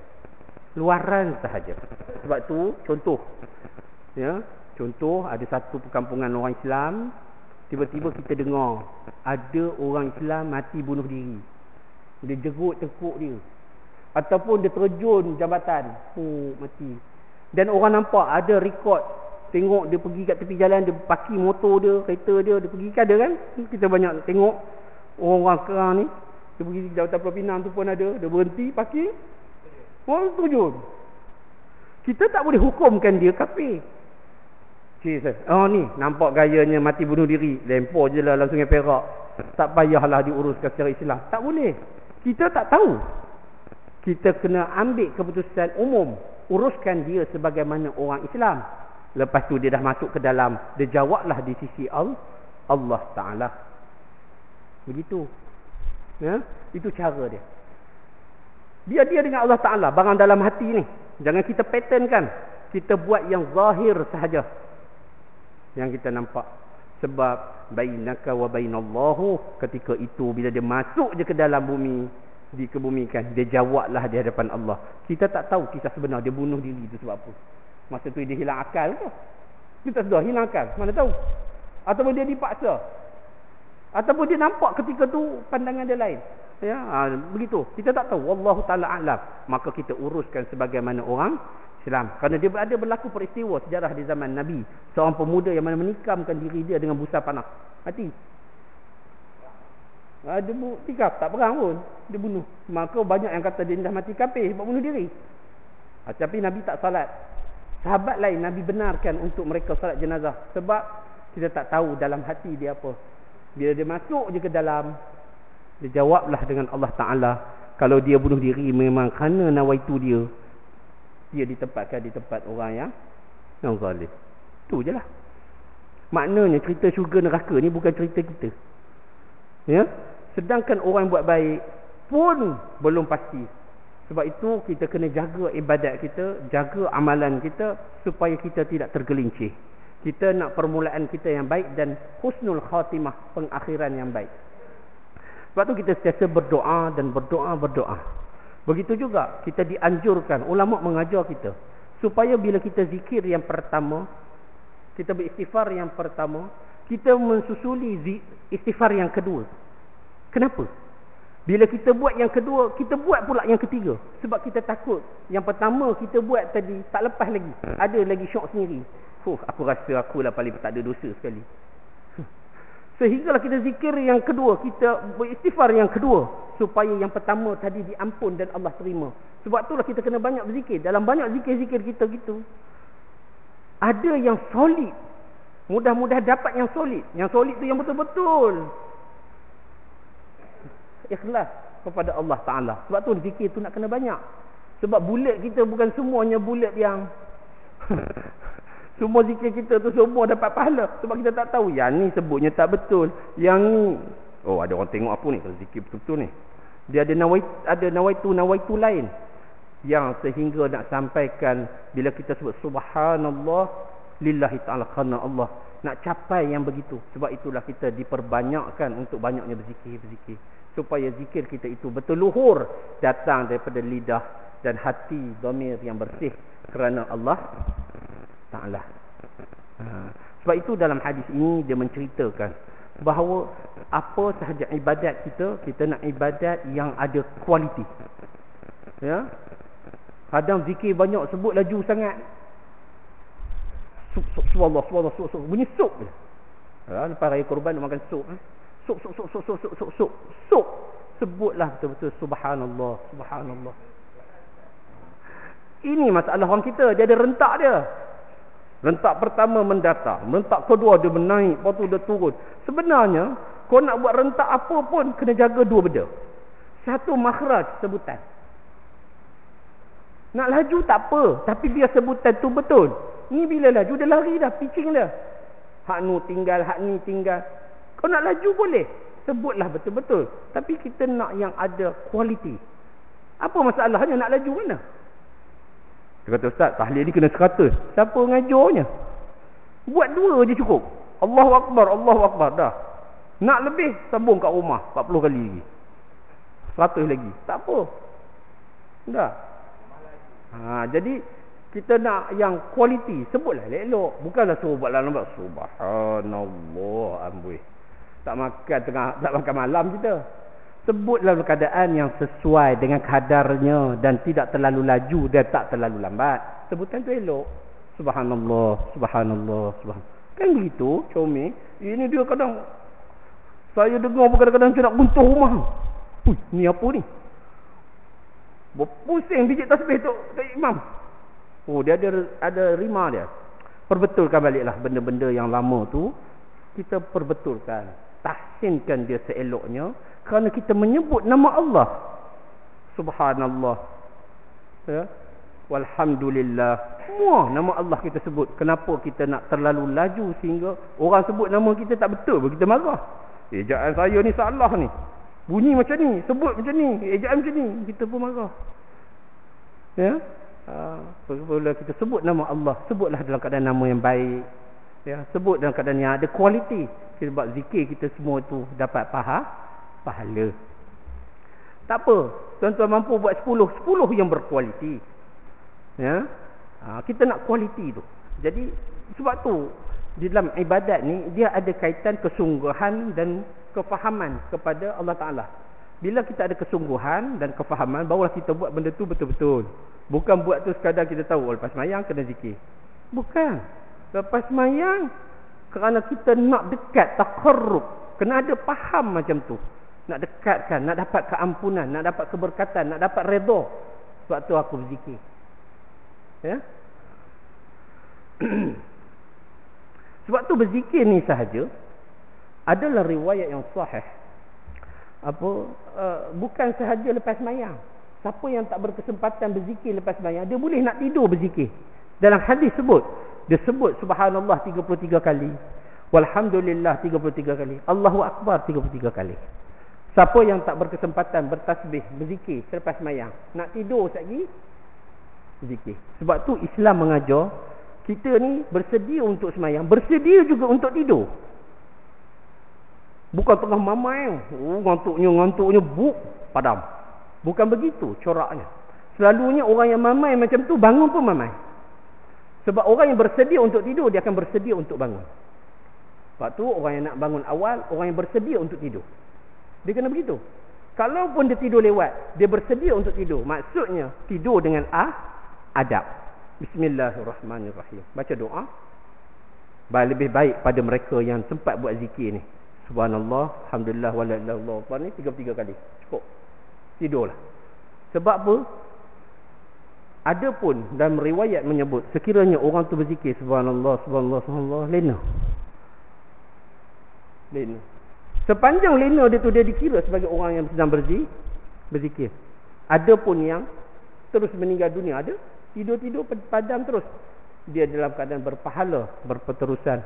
S1: luaran sahaja. Sebab tu contoh, ya, contoh ada satu perkampungan orang Islam, tiba-tiba kita dengar ada orang Islam mati bunuh diri. Dia jerut tekuk dia, ataupun dia terjun jambatan, mati. Dan orang nampak ada rekod, tengok dia pergi kat tepi jalan, dia parking motor dia, kereta dia pergi, kan ada kan? Kita banyak tengok orang-orang kerang ni, dia pergi jambatan Pulau Pinang tu pun ada, dia berhenti parking, Orang setuju. Kita tak boleh hukumkan dia kafir. Oh ni, nampak gayanya mati bunuh diri. Lempar je lah Sungai Perak. Tak payahlah diuruskan secara Islam. Tak boleh. Kita tak tahu. Kita kena ambil keputusan umum. Uruskan dia sebagaimana orang Islam. Lepas tu dia dah masuk ke dalam, dia jawablah di sisi Allah Ta'ala. Begitu. Ya? Itu cara dia. Dia dengan Allah Ta'ala. Barang dalam hati ni. Jangan kita patternkan. Kita buat yang zahir sahaja. Yang kita nampak. Sebab bainaka wa bainallahu, ketika itu bila dia masuk je ke dalam bumi, dikebumikan, dia jawablah di hadapan Allah. Kita tak tahu kisah sebenar dia bunuh diri itu sebab apa. Masa tu dia hilang akal ke? Kita sudah hilang akal, mana tahu. Ataupun dia dipaksa. Ataupun dia nampak ketika tu pandangan dia lain. Ya, begitu. Kita tak tahu. Wallahu taala a'lam. Maka kita uruskan sebagaimana orang Islam. Kerana dia ada berlaku peristiwa sejarah di zaman Nabi. Seorang pemuda yang mana menikamkan diri dia dengan busa panah. Mati. Dia tikam, tak perang pun. Dia bunuh. Maka banyak yang kata dia dah mati kafir sebab bunuh diri. Tapi Nabi tak salat. Sahabat lain Nabi benarkan untuk mereka salat jenazah. Sebab kita tak tahu dalam hati dia apa. Bila dia masuk je ke dalam, dia jawablah dengan Allah Ta'ala. Kalau dia bunuh diri memang kerana nawaitu dia, dia ditempatkan di tempat orang yang zalim. Tu je lah. Maknanya cerita syurga neraka ni bukan cerita kita. Ya. Sedangkan orang buat baik pun belum pasti. Sebab itu kita kena jaga ibadat kita, jaga amalan kita supaya kita tidak tergelincir. Kita nak permulaan kita yang baik dan husnul khatimah, pengakhiran yang baik. Sebab tu kita sentiasa berdoa dan berdoa. Begitu juga kita dianjurkan, ulama mengajar kita supaya bila kita zikir yang pertama, kita beristighfar yang pertama, kita mensusuli istighfar yang kedua. Kenapa? Bila kita buat yang kedua, kita buat pula yang ketiga. Sebab kita takut yang pertama kita buat tadi tak lepas lagi. Ada lagi syok sendiri. Aku rasa akulah paling tak ada dosa sekali. Sehinggalah kita zikir yang kedua, kita beristighfar yang kedua, supaya yang pertama tadi diampun dan Allah terima. Sebab itulah kita kena banyak berzikir. Dalam banyak zikir-zikir kita gitu, ada yang solid. Mudah-mudahan dapat yang solid. Yang solid tu yang betul-betul ikhlas kepada Allah Ta'ala. Sebab tu zikir tu nak kena banyak. Sebab bulat kita bukan semuanya bulat yang semua zikir kita tu semua dapat pahala. Sebab kita tak tahu yang ni sebutnya tak betul, yang ni ada orang tengok apa ni kalau zikir betul-betul ni. Dia ada nawaitu lain yang sehingga nak sampaikan bila kita sebut subhanallah lillahi ta'ala, kerana Allah, nak capai yang begitu. Sebab itulah kita diperbanyakkan untuk banyaknya berzikir supaya zikir kita itu betul luhur datang daripada lidah dan hati dhamir yang bersih kerana Allah Ta'ala. Sebab itu dalam hadis ini dia menceritakan bahawa apa sahaja ibadat kita nak ibadat yang ada kualiti. Ya. Kadang zikir banyak sebut laju sangat. Subhanallah, bunyi sup je. Lepas raya korban makan sup. Sup. Sebutlah betul-betul subhanallah. Ini masalah orang kita, dia ada rentak dia. Rentak pertama mendatar, rentak kedua dia menaik, lepas tu dia turun. Sebenarnya kau nak buat rentak apa pun kena jaga dua benda. Satu, makhraj, sebutan. Nak laju tak apa, tapi biar sebutan tu betul. Ni bila laju dia lari dah, pitching dah. Hak ni tinggal. Kau nak laju boleh, sebutlah betul-betul. Tapi kita nak yang ada kualiti. Apa masalahnya nak laju mana? Dia kata, Ustaz, tahlil ni kena 100. Siapa ngajarnya? Buat 2 je cukup. Allahu Akbar, dah. Nak lebih, sambung kat rumah 40 kali lagi. 100 lagi. Tak apa. Dah. Jadi kita nak yang kualiti. Sebutlah elok. Bukanlah suruh buat lambat. Subhanallah, amboi. Tak makan malam kita. Sebutlah keadaan yang sesuai dengan kadarnya dan tidak terlalu laju dan tak terlalu lambat. Sebutan tu elok. Subhanallah. Kan begitu, comel. Ini dia kadang saya dengar kadang-kadang saya nak runtuh rumah. Ni apa ni? Pusing biji tasbih tu imam. Oh, dia ada rima dia. Perbetulkan baliklah benda-benda yang lama tu, kita perbetulkan, tahsinkan dia seeloknya, kerana kita menyebut nama Allah. Subhanallah. Ya. Walhamdulillah. Semua nama Allah kita sebut. Kenapa kita nak terlalu laju sehingga orang sebut nama kita tak betul, kita marah. Ejaan saya ni salah ni. Bunyi macam ni, sebut macam ni, ejaan macam ni, kita pun marah. Ya. Apabila kita sebut nama Allah, sebutlah dalam keadaan nama yang baik. Ya, sebut dalam keadaan yang ada kualiti. Sebab zikir kita semua tu dapat pahala. Tak apa, tuan-tuan mampu buat 10 yang berkualiti. Ya. Kita nak kualiti tu. Jadi sebab tu di dalam ibadat ni dia ada kaitan kesungguhan dan kefahaman kepada Allah Taala. Bila kita ada kesungguhan dan kefahaman, barulah kita buat benda tu betul-betul. Bukan buat tu sekadar kita tahu lepas sembahyang kena zikir. Bukan. Lepas sembahyang kerana kita nak dekat taqarrub, kena ada faham macam tu. Nak dekatkan, nak dapat keampunan, nak dapat keberkatan, nak dapat redha. Sebab tu aku berzikir. Ya. Sebab tu berzikir ni sahaja adalah riwayat yang sahih. Bukan sahaja lepas sembahyang. Siapa yang tak berkesempatan berzikir lepas sembahyang, dia boleh nak tidur berzikir. Dalam hadis dia sebut subhanallah 33 kali, walhamdulillah 33 kali, Allahu akbar 33 kali. Siapa yang tak berkesempatan bertasbih, berzikir selepas sembahyang, nak tidur sekali berzikir. Sebab tu Islam mengajar kita ni bersedia untuk sembahyang, bersedia juga untuk tidur. Bukan tengah mamai, ngantuknya padam. Bukan begitu coraknya. Selalunya orang yang mamai macam tu bangun pun mamai. Sebab orang yang bersedia untuk tidur, dia akan bersedia untuk bangun. Sebab tu orang yang nak bangun awal, orang yang bersedia untuk tidur. Dia kena begitu. Kalaupun dia tidur lewat, dia bersedia untuk tidur. Maksudnya tidur dengan adab. Bismillahirrahmanirrahim. Baca doa. Lebih baik pada mereka yang sempat buat zikir ni. Subhanallah, alhamdulillah, wala ilaha illallah ni 33 kali. Cukup. Tidurlah. Sebab apa? Ada pun dalam riwayat menyebut sekiranya orang tu berzikir subhanallah, subhanallah, subhanallah, lena. Sepanjang lena dia tu, dia dikira sebagai orang yang sedang berzikir. Ada pun yang terus meninggal dunia, ada tidur-tidur padam terus. Dia dalam keadaan berpahala, berterusan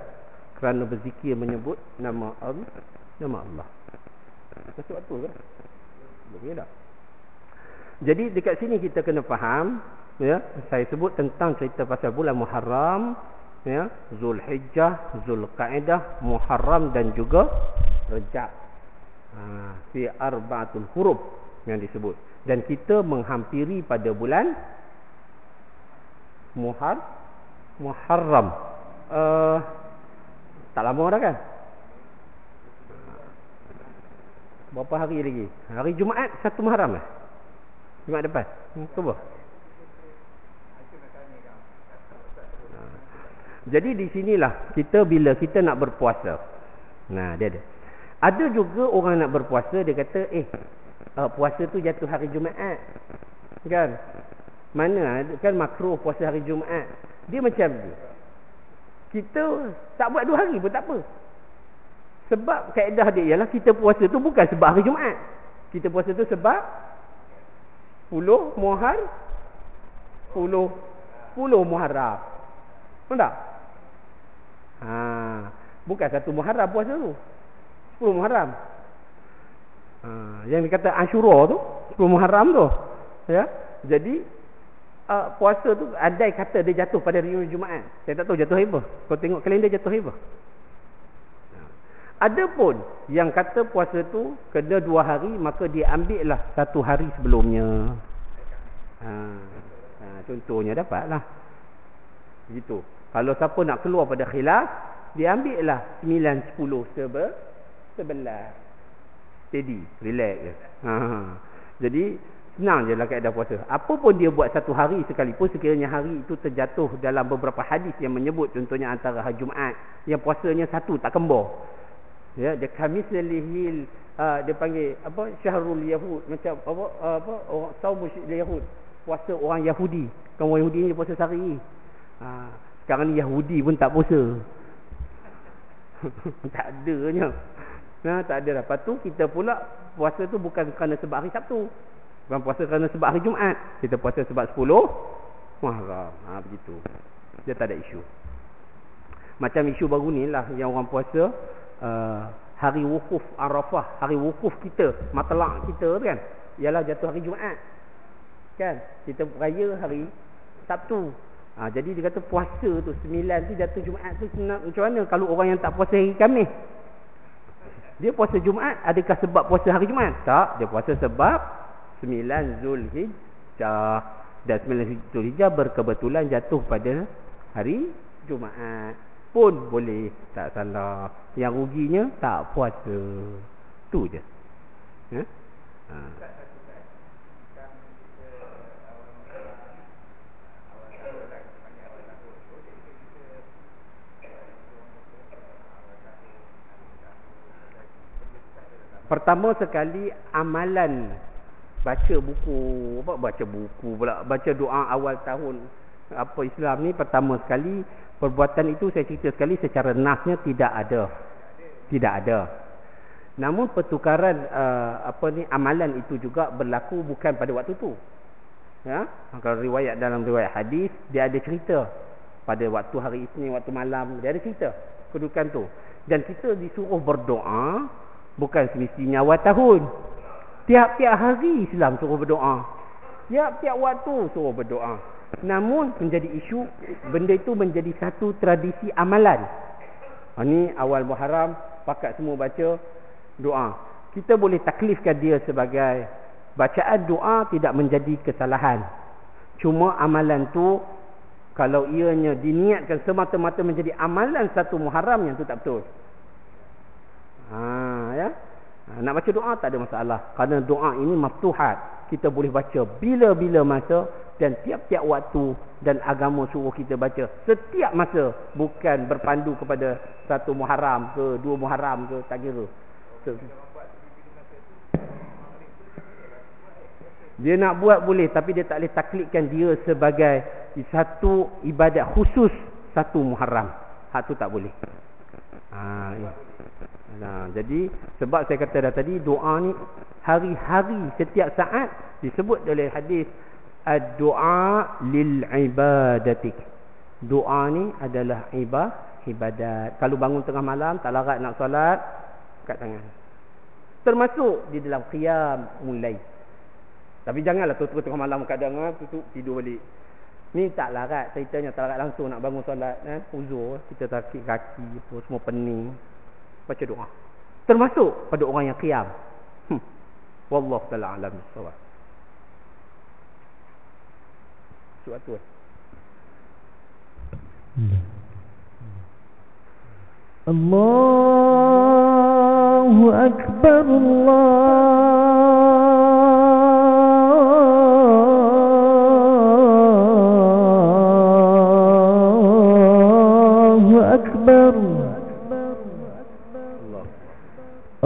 S1: kerana berzikir menyebut nama Allah. Sebab tu kan? Boleh tak? Jadi dekat sini kita kena faham, ya, saya sebut tentang cerita pasal bulan Muharram, ya, Zulhijjah, Zulqa'dah, Muharram dan juga Rajab. Fi arba'atul huruf yang disebut. Dan kita menghampiri pada bulan Muharram. Tak lama dah kan? Berapa hari lagi? Hari Jumaat 1 Muharram lah. Jumaat depan. Cuba. Jadi di sinilah kita bila kita nak berpuasa. Nah, dia ada. Ada juga orang nak berpuasa, dia kata, puasa tu jatuh hari Jumaat. Kan? Mana kan makruh puasa hari Jumaat. Dia macam ni. Kita tak buat 2 hari pun tak apa. Sebab kaedah dia ialah kita puasa tu bukan sebab hari Jumaat. Kita puasa tu sebab 10 Muharram. Betul tak? Bukan 1 Muharram puasa tu. 10 Muharram. Yang dikata Ashura tu 10 Muharram tu. Ya. Jadi puasa tu andai kata dia jatuh pada hari Jumaat. Saya tak tahu jatuh hari apa. Kau tengok kalender jatuh hari apa. Ada pun yang kata puasa tu kena 2 hari, maka dia ambil lah 1 hari sebelumnya. Contohnya dapatlah. Gitu. Kalau siapa nak keluar pada khilaf, dia ambil lah 9, 10, 11. Steady, relax je. Jadi senang je lah kaedah puasa. Apa pun dia buat 1 hari sekalipun, sekiranya hari itu terjatuh dalam beberapa hadis yang menyebut, contohnya antara hari Jumaat yang puasanya 1 tak kembar. Ya, dia kamislihil dia panggil apa, syahrul yahud, macam apa orang saum yahud, puasa orang Yahudi. Kan orang Yahudi ni puasa sehari. Sekarang ni Yahudi pun tak puasa. Tak adanya. Tak ada. Lepas tu kita pula puasa tu bukan kerana sebab hari Sabtu, bukan puasa kerana sebab hari Jumaat. Kita puasa sebab 10 Muharram. Begitu. Dia tak ada isu. Macam isu baru ni lah yang orang puasa hari wukuf Arafah, hari wukuf kita, matlak kita kan, ialah jatuh hari Jumaat. Kan? Kita raya hari Sabtu. Jadi dia kata puasa tu 9 tu jatuh Jumaat tu macam mana kalau orang yang tak puasa hari Khamis? Dia puasa Jumaat, adakah sebab puasa hari Jumaat? Tak, dia puasa sebab 9 Zulhijjah. Dan 9 Zulhijjah berkebetulan jatuh pada hari Jumaat. Pun boleh, tak salah. Yang ruginya tak puasa. Tu je. Pertama sekali amalan baca buku baca doa awal tahun Islam ni, pertama sekali perbuatan itu saya cerita sekali secara nasnya tidak ada. Namun pertukaran amalan itu juga berlaku bukan pada waktu tu. Ya, kalau dalam riwayat hadis dia ada cerita pada waktu hari Isnin, waktu malam dia ada cerita kedudukan tu. Dan kita disuruh berdoa bukan semestinya awal tahun. Tiap-tiap hari Islam suruh berdoa. Tiap-tiap waktu suruh berdoa. Namun menjadi isu, benda itu menjadi satu tradisi amalan. Ni awal Muharram, pakat semua baca doa. Kita boleh taklifkan dia sebagai bacaan doa tidak menjadi kesalahan. Cuma amalan tu kalau ianya diniatkan semata-mata menjadi amalan satu Muharram, yang tu tak betul. Ya. Nak baca doa tak ada masalah, kerana doa ini maftuhat. Kita boleh baca bila-bila masa dan tiap-tiap waktu, dan agama suruh kita baca setiap masa, bukan berpandu kepada satu Muharram ke 2 Muharram ke, tak kira. Dia nak buat boleh, tapi dia tak boleh taklidkan dia sebagai satu ibadat khusus satu Muharram. Hak tu tak boleh. Jadi sebab saya kata dah tadi, doa ni hari-hari setiap saat disebut oleh hadis ad-du'a lil ibadatik. Doa ni adalah ibadat. Kalau bangun tengah malam tak larat nak solat, kat tangan. Termasuk di dalam qiyam mulai. Tapi janganlah terus tengah malam kadang tutup tidur balik. Ni tak larat, ceritanya tak larat langsung nak bangun solat, uzur, kita sakit kaki apa semua pening. Baca doa. Termasuk pada orang yang qiyam. Wallahu ta'ala alam bissawab. Suatu.
S2: Allahu akbar, Allahu akbar.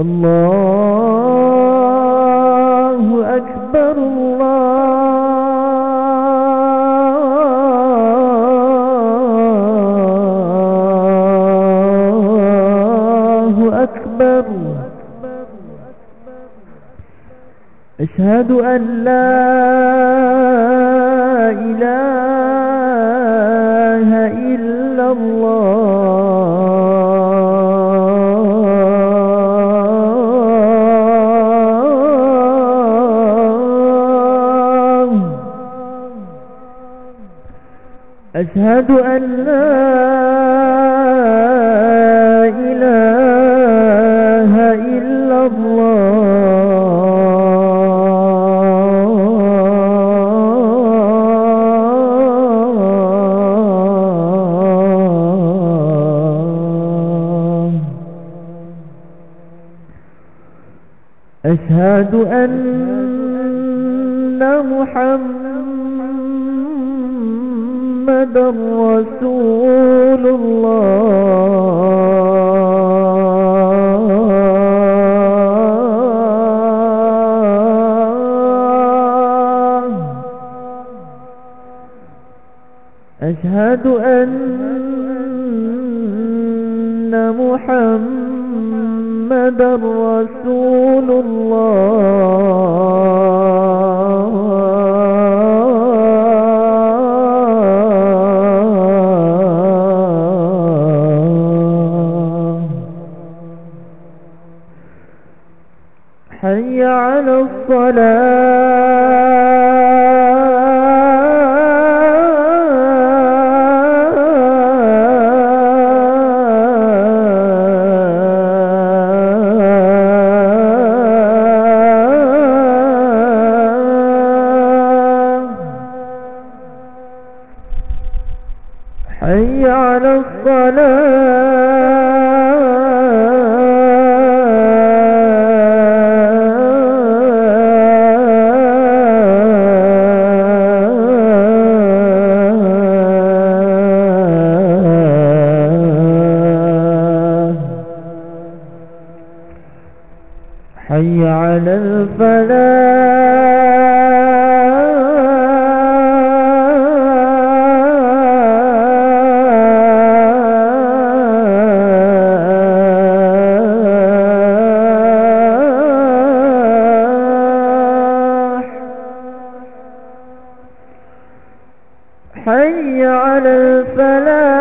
S2: Allahu akbar, Allahu akbar. Asyhadu an la ilaha illallah. أشهد أن لا إله إلا الله. أشهد أن محمد رسول الله. أشهد أن محمد رسول الله. حي على حي على حي على الفلاح. حي على الفلاح.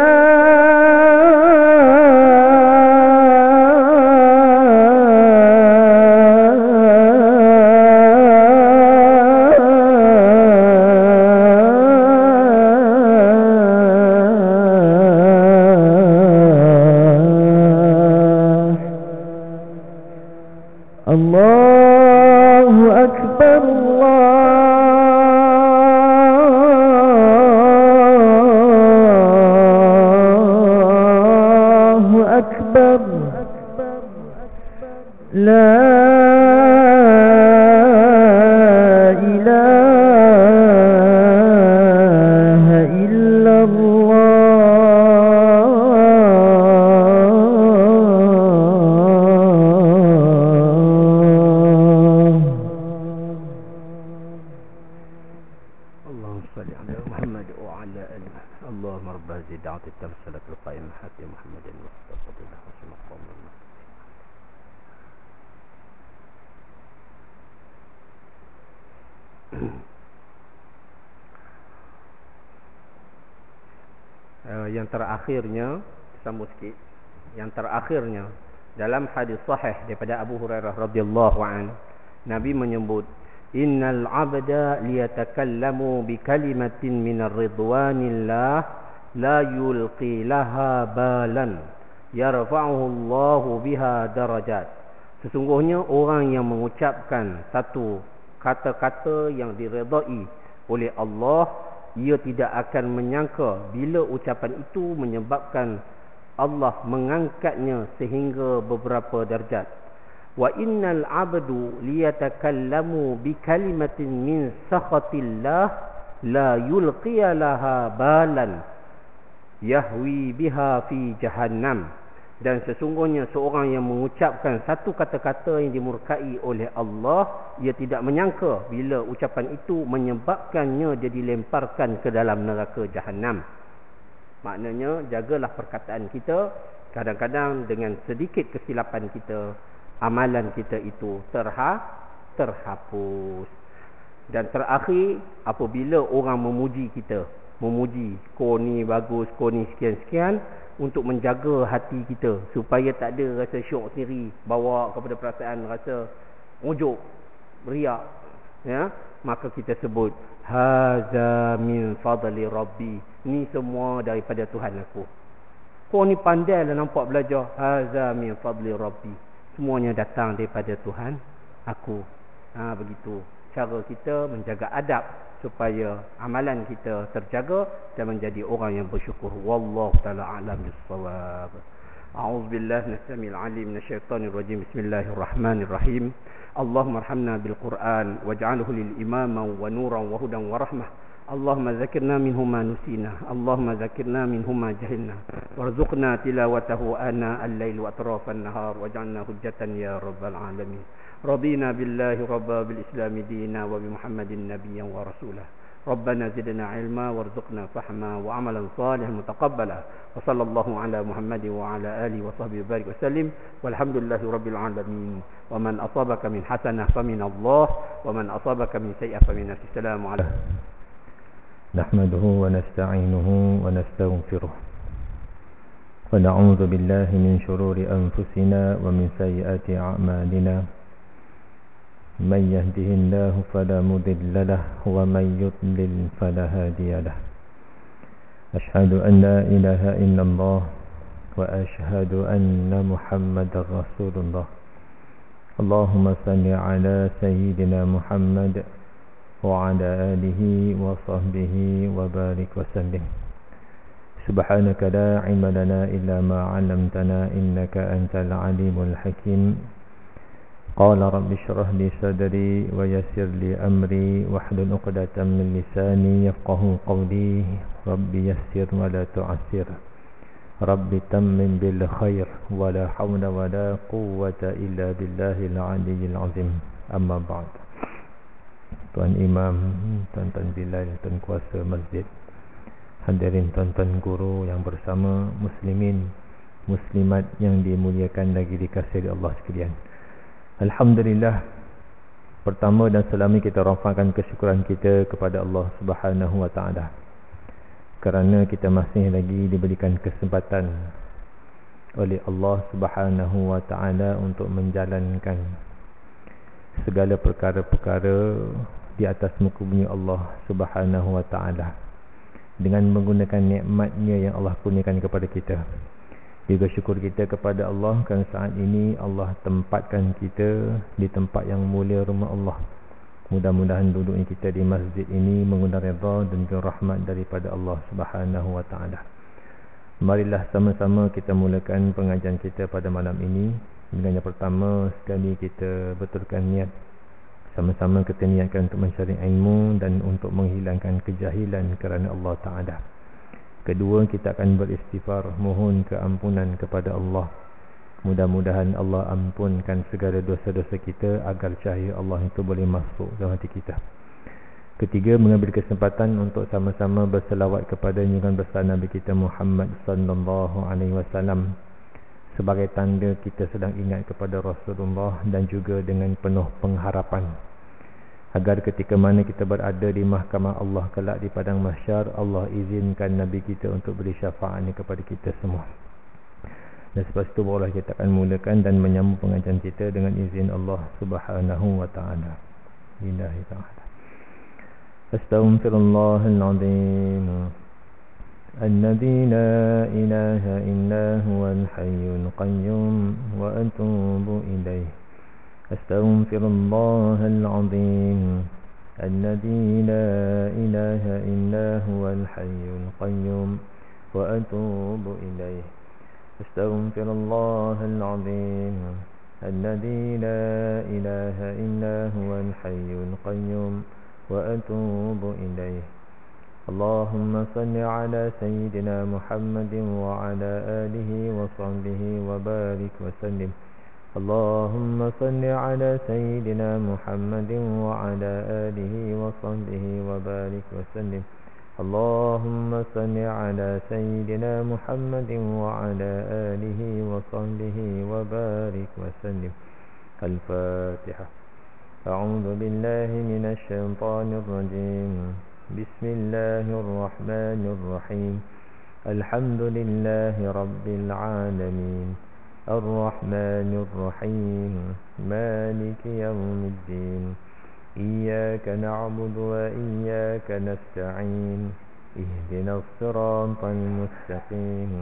S2: الله أكبر الله أكبر. لا إله إلا الله.
S1: اللهم صل على محمد وعلى آله. اللهم رب هذه الدعوة التامة الصلاة القائمة حتى محمد المصطفى الله وسلم قوم yang terakhirnya, sambung sikit. Yang terakhirnya dalam hadis sahih daripada Abu Hurairah radhiyallahu an, Nabi menyebut, innal abda liyatakallamu bi kalimatin minar ridwanillah la yulqi laha balan yarfa'uhu Allahu biha darajat. Sesungguhnya orang yang mengucapkan satu kata-kata yang diredai oleh Allah, ia tidak akan menyangka bila ucapan itu menyebabkan Allah mengangkatnya sehingga beberapa darjat. Wa innal abdu liyatakallamu bi kalimatin min sakhatillah la yulqiya laha balan yahwi biha fi jahannam. Dan sesungguhnya seorang yang mengucapkan satu kata-kata yang dimurkai oleh Allah, ia tidak menyangka bila ucapan itu menyebabkannya dia dilemparkan ke dalam neraka jahannam. Maknanya jagalah perkataan kita. Kadang-kadang dengan sedikit kesilapan kita, amalan kita itu terhapus. Dan terakhir, apabila orang memuji kita, memuji, kau ni bagus, kau ni sekian-sekian, untuk menjaga hati kita supaya tak ada rasa syok sendiri, bawa kepada perasaan rasa ujub, riak, ya, maka kita sebut haza min fadli rabbi, ni semua daripada Tuhan aku. Kau ni pandai lah nampak belajar, haza min fadli rabbi, semuanya datang daripada Tuhan aku. Begitu cara kita menjaga adab supaya amalan kita terjaga dan menjadi orang yang bersyukur. Wallahu taala a'lam bis-shawab. A'udzu billahi minasyaitonir alim minasyaitonir rajim. Bismillahirrahmanirrahim. Allahumma arhamna bil Qur'an waj'alhu lil imama wa nuran wa hudan wa rahmah. Allahumma zakirna minhu ma nusina, Allahumma zakirna minhu ma jahilna, warzuqna tilawatahu ana al-lail wa atrafan nahar waj'alna hujjatan ya rabbal alamin. رضينا بالله ربا بالإسلام دينا وبمحمد نبيا ورسولا ربنا زدنا علما وارزقنا فهما وعملا صالحا متقبلا وصلى الله على محمد وعلى آله وصحبه وبارك وسلم والحمد لله رب العالمين ومن أصابك من حسنة فمن الله ومن أصابك من سيئة فمن نفسه. السلام عليكم.
S3: نحمده ونستعينه ونستغفره ونعوذ بالله من شرور أنفسنا ومن سيئات أعمالنا من يهده الله فلا مضل له ومن يضلل فلا هادي له أشهد أن لا إله إلا الله وأشهد أن محمدا رسول الله اللهم صل على سيدنا محمد وعلى آله وصحبه وبارك وسلم سبحانك لا علم لنا إلا ما علمتنا إنك أنت العليم الحكيم قال رب اشرح لي صدري ويسر لي أمري واحلل عقدة من لساني يفقه قولي رب يسر ولا تعسر رب تمم بالخير ولا حول ولا قوة إلا بالله العلي العظيم أما بعد. Tuan Imam, Tuan-Tuan Bilal, Tuan Kuasa Masjid, hadirin tuan-tuan guru yang bersama, muslimin, muslimat yang dimuliakan lagi dikasihi Allah sekalian. Alhamdulillah, pertama dan selama kita rafahkan kesyukuran kita kepada Allah Subhanahu wa taala kerana kita masih lagi diberikan kesempatan oleh Allah Subhanahu wa taala untuk menjalankan segala perkara-perkara di atas muka bumi Allah Subhanahu wa taala dengan menggunakan nikmat-Nya yang Allah kurniakan kepada kita. Juga syukur kita kepada Allah kerana saat ini Allah tempatkan kita di tempat yang mulia rumah Allah. Mudah-mudahan duduknya kita di masjid ini mengundang redha dan juga rahmat daripada Allah Subhanahu wa taala. Marilah sama-sama kita mulakan pengajian kita pada malam ini. Dengan yang pertama sekali kita betulkan niat. Sama-sama kita niatkan untuk mencari ilmu dan untuk menghilangkan kejahilan kerana Allah Ta'ala. Kedua, kita akan beristighfar, mohon keampunan kepada Allah. Mudah-mudahan Allah ampunkan segala dosa-dosa kita agar cahaya Allah itu boleh masuk dalam hati kita. Ketiga, mengambil kesempatan untuk sama-sama berselawat kepada junjungan besar Nabi kita Muhammad sallallahu alaihi wasallam sebagai tanda kita sedang ingat kepada Rasulullah dan juga dengan penuh pengharapan agar ketika mana kita berada di mahkamah Allah kelak di padang mahsyar, Allah izinkan Nabi kita untuk beri syafaatnya kepada kita semua. Dan selepas itu barulah kita akan mulakan dan menyambung pengajian kita dengan izin Allah Subhanahu wa taala. Lillahi ta'ala. Astaghfirullahaladzim الذي لا إله إلا هو الحي القيوم وأتوب إليه أستغفر الله العظيم الذي لا إله إلا هو الحي القيوم وأتوب إليه أستغفر الله العظيم الذي لا إله إلا هو الحي القيوم وأتوب إليه اللهم صل على سيدنا محمد وعلى آله وصحبه وبارك وسلم اللهم صل على سيدنا محمد وعلى آله وصحبه وبارك وسلم اللهم صل على سيدنا محمد وعلى آله وصحبه وبارك وسلم. الفاتحة. أعوذ بالله من الشيطان الرجيم بسم الله الرحمن الرحيم الحمد لله رب العالمين الرحمن الرحيم مالك يوم الدين إياك نعبد وإياك نستعين اهدنا الصراط المستقيم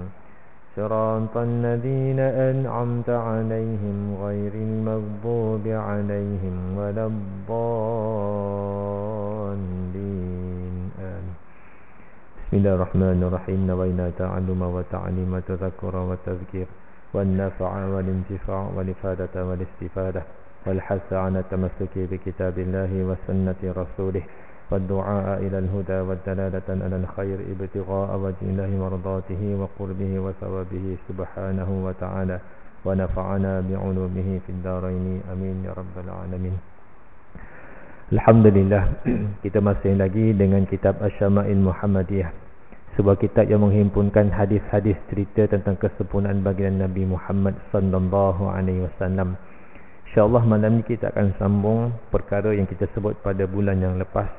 S3: صراط الذين أنعمت عليهم غير المغضوب عليهم ولا الضالين. بسم الله الرحمن الرحيم. نوينا تعلم وتعليم وتذكر وتذكير والنفع والانتفاع والإفادة والاستفادة والحث على التمسك بكتاب الله وسنة رسوله والدعاء إلى الهدى والدلالة على الخير ابتغاء وجه الله مرضاته وقربه وثوابه سبحانه وتعالى ونفعنا بعلومه في الدارين آمين يا رب العالمين. Alhamdulillah, kita masih lagi dengan kitab Asy-Syama'il Muhammadiyah, sebuah kitab yang menghimpunkan hadis-hadis cerita tentang kesempurnaan baginda Nabi Muhammad sallallahu alaihi wasallam. InsyaAllah malam ni kita akan sambung perkara yang kita sebut pada bulan yang lepas,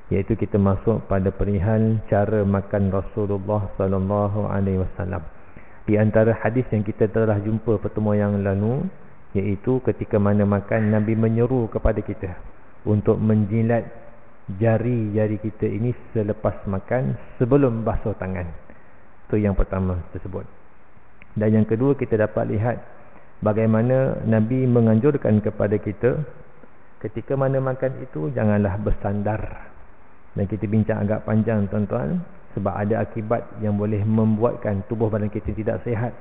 S3: iaitu kita masuk pada perihal cara makan Rasulullah sallallahu alaihi wasallam. Di antara hadis yang kita telah jumpa pertemuan yang lalu, iaitu ketika mana makan Nabi menyeru kepada kita untuk menjilat jari-jari kita ini selepas makan sebelum basuh tangan. Itu yang pertama tersebut. Dan yang kedua, kita dapat lihat bagaimana Nabi menganjurkan kepada kita ketika mana makan itu janganlah bersandar. Dan kita bincang agak panjang tuan-tuan, sebab ada akibat yang boleh membuatkan tubuh badan kita tidak sihat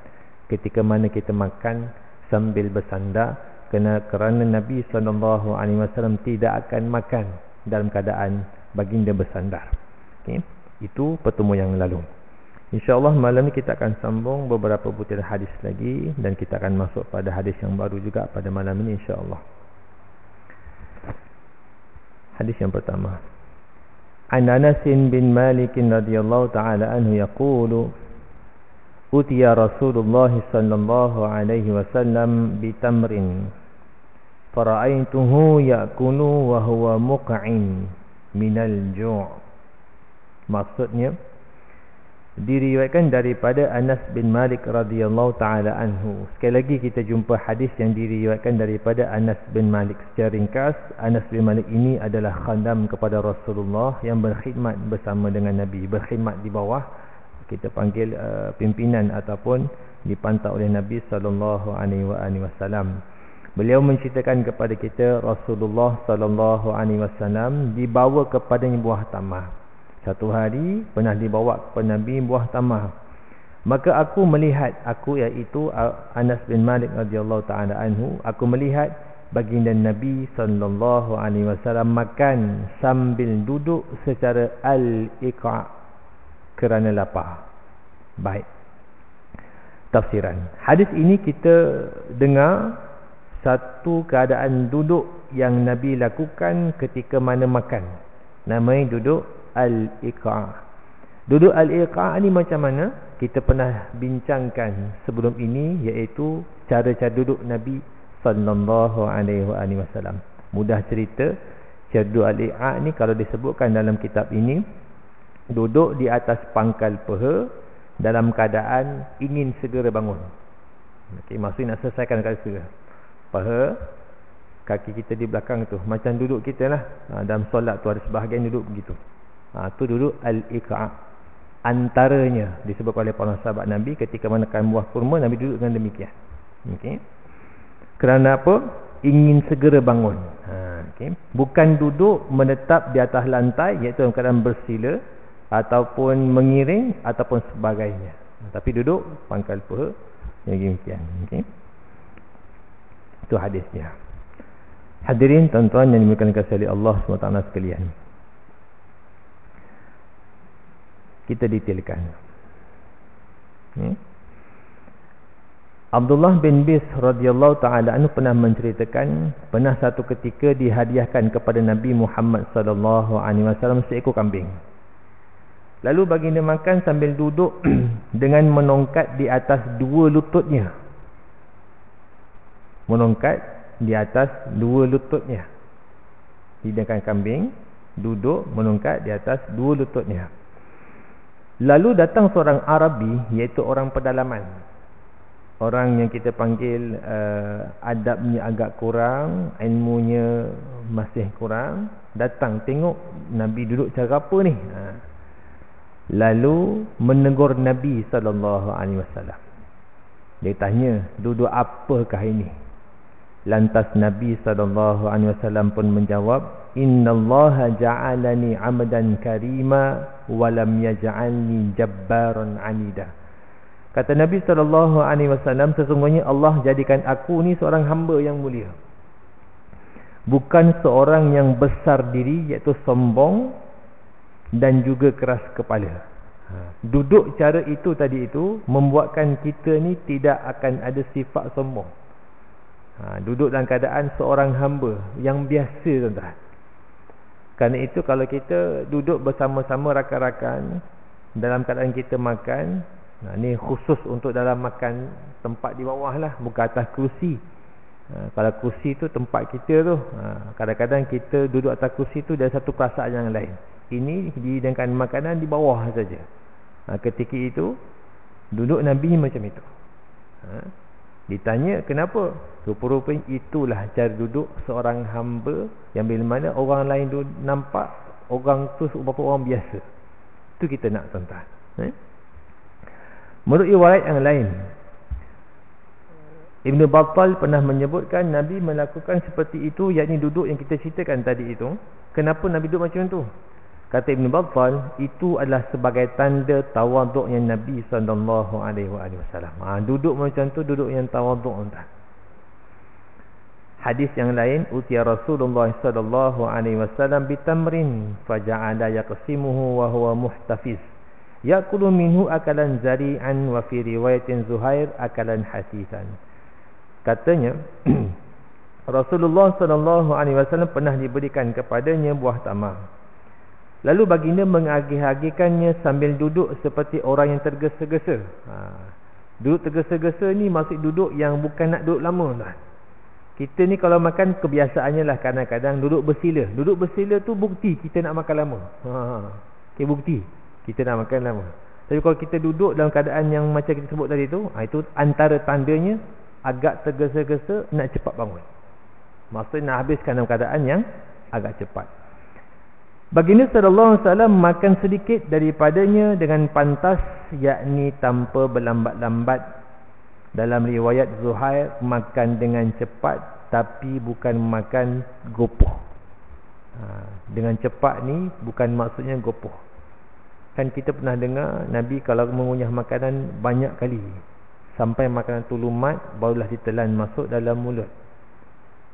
S3: ketika mana kita makan sambil bersandar, kerana Nabi SAW tidak akan makan dalam keadaan baginda bersandar. Okay. Itu pertemuan yang lalu. InsyaAllah malam ni kita akan sambung beberapa butiran hadis lagi, dan kita akan masuk pada hadis yang baru juga pada malam ini insyaAllah. Hadis yang pertama, An Anas bin Malik radhiyallahu ta'ala anhu yaqulu utiya Rasulullah sallallahu alaihi wasallam bitamrin fara'aituhu ya'kulu wa huwa muq'in minal ju'. Maksudnya diriwayatkan daripada Anas bin Malik radhiyallahu taala anhu. Sekali lagi kita jumpa hadis yang diriwayatkan daripada Anas bin Malik. Secara ringkas, Anas bin Malik ini adalah khandam kepada Rasulullah yang berkhidmat bersama dengan Nabi, berkhidmat di bawah, kita panggil pimpinan ataupun dipantau oleh Nabi sallallahu alaihi wasallam. Beliau menceritakan kepada kita Rasulullah sallallahu alaihi wasallam dibawa kepada buah tamar. Satu hari pernah dibawa kepada Nabi buah tamar. Maka aku melihat, aku iaitu Anas bin Malik radhiyallahu taala anhu, aku melihat baginda Nabi sallallahu alaihi wasallam makan sambil duduk secara al-iqa' kerana lapar. Baik. Tafsiran hadis ini kita dengar satu keadaan duduk yang Nabi lakukan ketika mana makan. Namanya duduk al-iqa'. Duduk al-iqa' ni macam mana? Kita pernah bincangkan sebelum ini, iaitu cara-cara duduk Nabi sallallahu alaihi wasallam. Mudah cerita, cara duduk al-iqa' ni kalau disebutkan dalam kitab ini, duduk di atas pangkal peha dalam keadaan ingin segera bangun. Okey, maksudnya nak selesaikan perkara segera. Peha, kaki kita di belakang tu, macam duduk kita lah. Dalam solat tu ada sebahagian duduk begitu. Tu duduk al-iqa'. Antaranya disebut oleh para sahabat Nabi ketika makan buah kurma, Nabi duduk dengan demikian. Okey. Kerana apa? Ingin segera bangun. Okay. Bukan duduk menetap di atas lantai, iaitu dalam keadaan bersila ataupun mengiring ataupun sebagainya, tapi duduk pangkal peha yang demikian. Okay. Itu hadisnya. Hadirin tuan-tuan yang dimuliakan oleh Allah SWT sekalian, kita detailkan. Abdullah bin Bis radhiyallahu taala anhu pernah menceritakan, pernah satu ketika dihadiahkan kepada Nabi Muhammad sallallahu alaihi wasallam seekor kambing. Lalu baginda makan sambil duduk dengan menongkat di atas dua lututnya. Menongkat di atas dua lututnya. Hidangkan kambing, duduk menongkat di atas dua lututnya. Lalu datang seorang Arabi, iaitu orang pedalaman. Orang yang kita panggil adabnya agak kurang, ilmunya masih kurang, datang tengok Nabi duduk cara apa ni. Lalu menegur Nabi SAW. Dia tanya, duduk apakah ini? Lantas Nabi SAW pun menjawab, Innallaha ja'alani 'abdan karima wa lam yaj'alni jabbaran 'anida. Kata Nabi SAW, sesungguhnya Allah jadikan aku ni seorang hamba yang mulia, bukan seorang yang besar diri, iaitu sombong dan juga keras kepala. Duduk cara itu tadi itu membuatkan kita ni tidak akan ada sifat sombong. Duduk dalam keadaan seorang hamba yang biasa, tuan-tuan. Kerana itu kalau kita duduk bersama-sama rakan-rakan dalam keadaan kita makan, ni khusus untuk dalam makan tempat di bawah lah, bukan atas kerusi. Kalau kerusi tu tempat kita tu, kadang-kadang kita duduk atas kerusi tu dari satu perasaan yang lain. Ini dihidangkan makanan di bawah saja. Ketika itu duduk Nabi macam itu. Ditanya kenapa? Rupa-rupanya itulah cara duduk seorang hamba yang bila mana orang lain nampak orang tu beberapa orang biasa. Itu kita nak tuan-tuan. Menurut riwayat yang lain, Ibn Battal pernah menyebutkan Nabi melakukan seperti itu, yakni duduk yang kita ceritakan tadi itu. Kenapa Nabi duduk macam itu? Kata Ibn Battal, itu adalah sebagai tanda tawaduknya Nabi SAW. Duduk macam tu, duduk yang tawaduk. Hadis yang lain, utiya Rasulullah SAW bitamrin faja'ala yaqsimuhu wa huwa muhtafiz ya'kulu minhu akalan zari'an wa fi riwayatin Zuhair akalan hasisan. Katanya Rasulullah SAW pernah diberikan kepadanya buah tamar. Lalu baginda mengagih-agihkannya sambil duduk seperti orang yang tergesa-gesa. Duduk tergesa-gesa ni maksud duduk yang bukan nak duduk lama. Kita ni kalau makan kebiasaannya lah kadang-kadang duduk bersila. Duduk bersila tu bukti kita nak makan lama. Okay, bukti kita nak makan lama. Tapi kalau kita duduk dalam keadaan yang macam kita sebut tadi tu, itu antara tandanya agak tergesa-gesa nak cepat bangun. Maksudnya nak habiskan dalam keadaan yang agak cepat. Baginda sallallahu alaihi wasallam makan sedikit daripadanya dengan pantas, yakni tanpa berlambat-lambat. Dalam riwayat Zuhair, makan dengan cepat tapi bukan makan gopoh. Dengan cepat ni bukan maksudnya gopoh. Kan kita pernah dengar Nabi kalau mengunyah makanan banyak kali, sampai makanan tu lumat barulah ditelan masuk dalam mulut.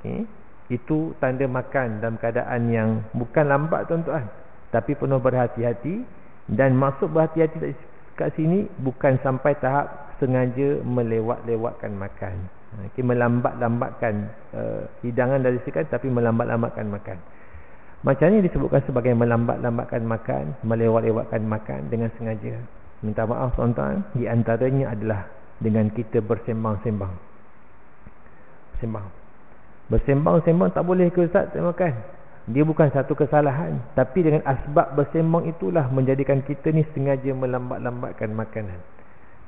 S3: Okay. Itu tanda makan dalam keadaan yang bukan lambat tuan-tuan, tapi penuh berhati-hati. Dan maksud berhati-hati kat sini bukan sampai tahap sengaja melewat-lewatkan makan. Okay, melambat-lambatkan hidangan dari sekian, tapi melambat-lambatkan makan. Macam ni disebutkan sebagai melambat-lambatkan makan, melewat-lewatkan makan dengan sengaja. Minta maaf tuan-tuan, di antaranya adalah dengan kita bersembang-sembang. Bersembang-sembang tak boleh ke Ustaz tak makan? Dia bukan satu kesalahan, tapi dengan asbab bersembang itulah menjadikan kita ni sengaja melambat-lambatkan makanan.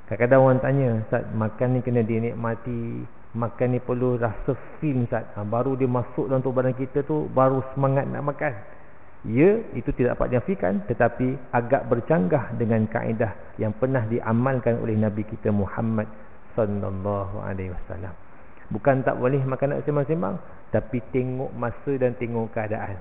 S3: Kadang-kadang orang tanya, Ustaz, makan ni kena dinikmati, makan ni perlu rasa feel Ustaz, baru dia masuk dalam tubuh badan kita tu baru semangat nak makan. Ya, itu tidak dapat dinafikan, tetapi agak bercanggah dengan kaedah yang pernah diamalkan oleh Nabi kita Muhammad sallallahu alaihi wasallam. Bukan tak boleh makan nak sembang-sembang, tapi tengok masa dan tengok keadaan.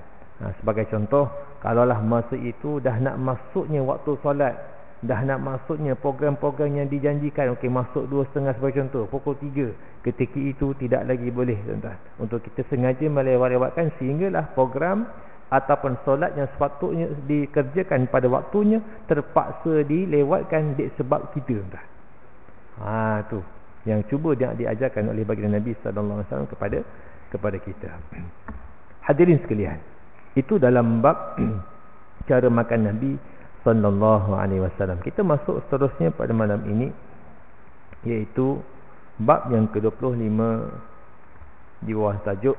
S3: Sebagai contoh, kalaulah masa itu dah nak masuknya waktu solat, dah nak masuknya program-program yang dijanjikan, okey, masuk 2.30 sebagai contoh, pukul 3, ketika itu tidak lagi boleh tuan-tuan untuk kita sengaja melewat-lewatkan, sehinggalah program ataupun solat yang sepatutnya dikerjakan pada waktunya terpaksa dilewatkan sebab kita tuan-tuan. Tu yang cuba diajarkan oleh baginda Nabi sallallahu alaihi wasallam kepada kita. Hadirin sekalian, itu dalam bab cara makan Nabi sallallahu alaihi wasallam. Kita masuk seterusnya pada malam ini, iaitu bab yang ke-25 di bawah tajuk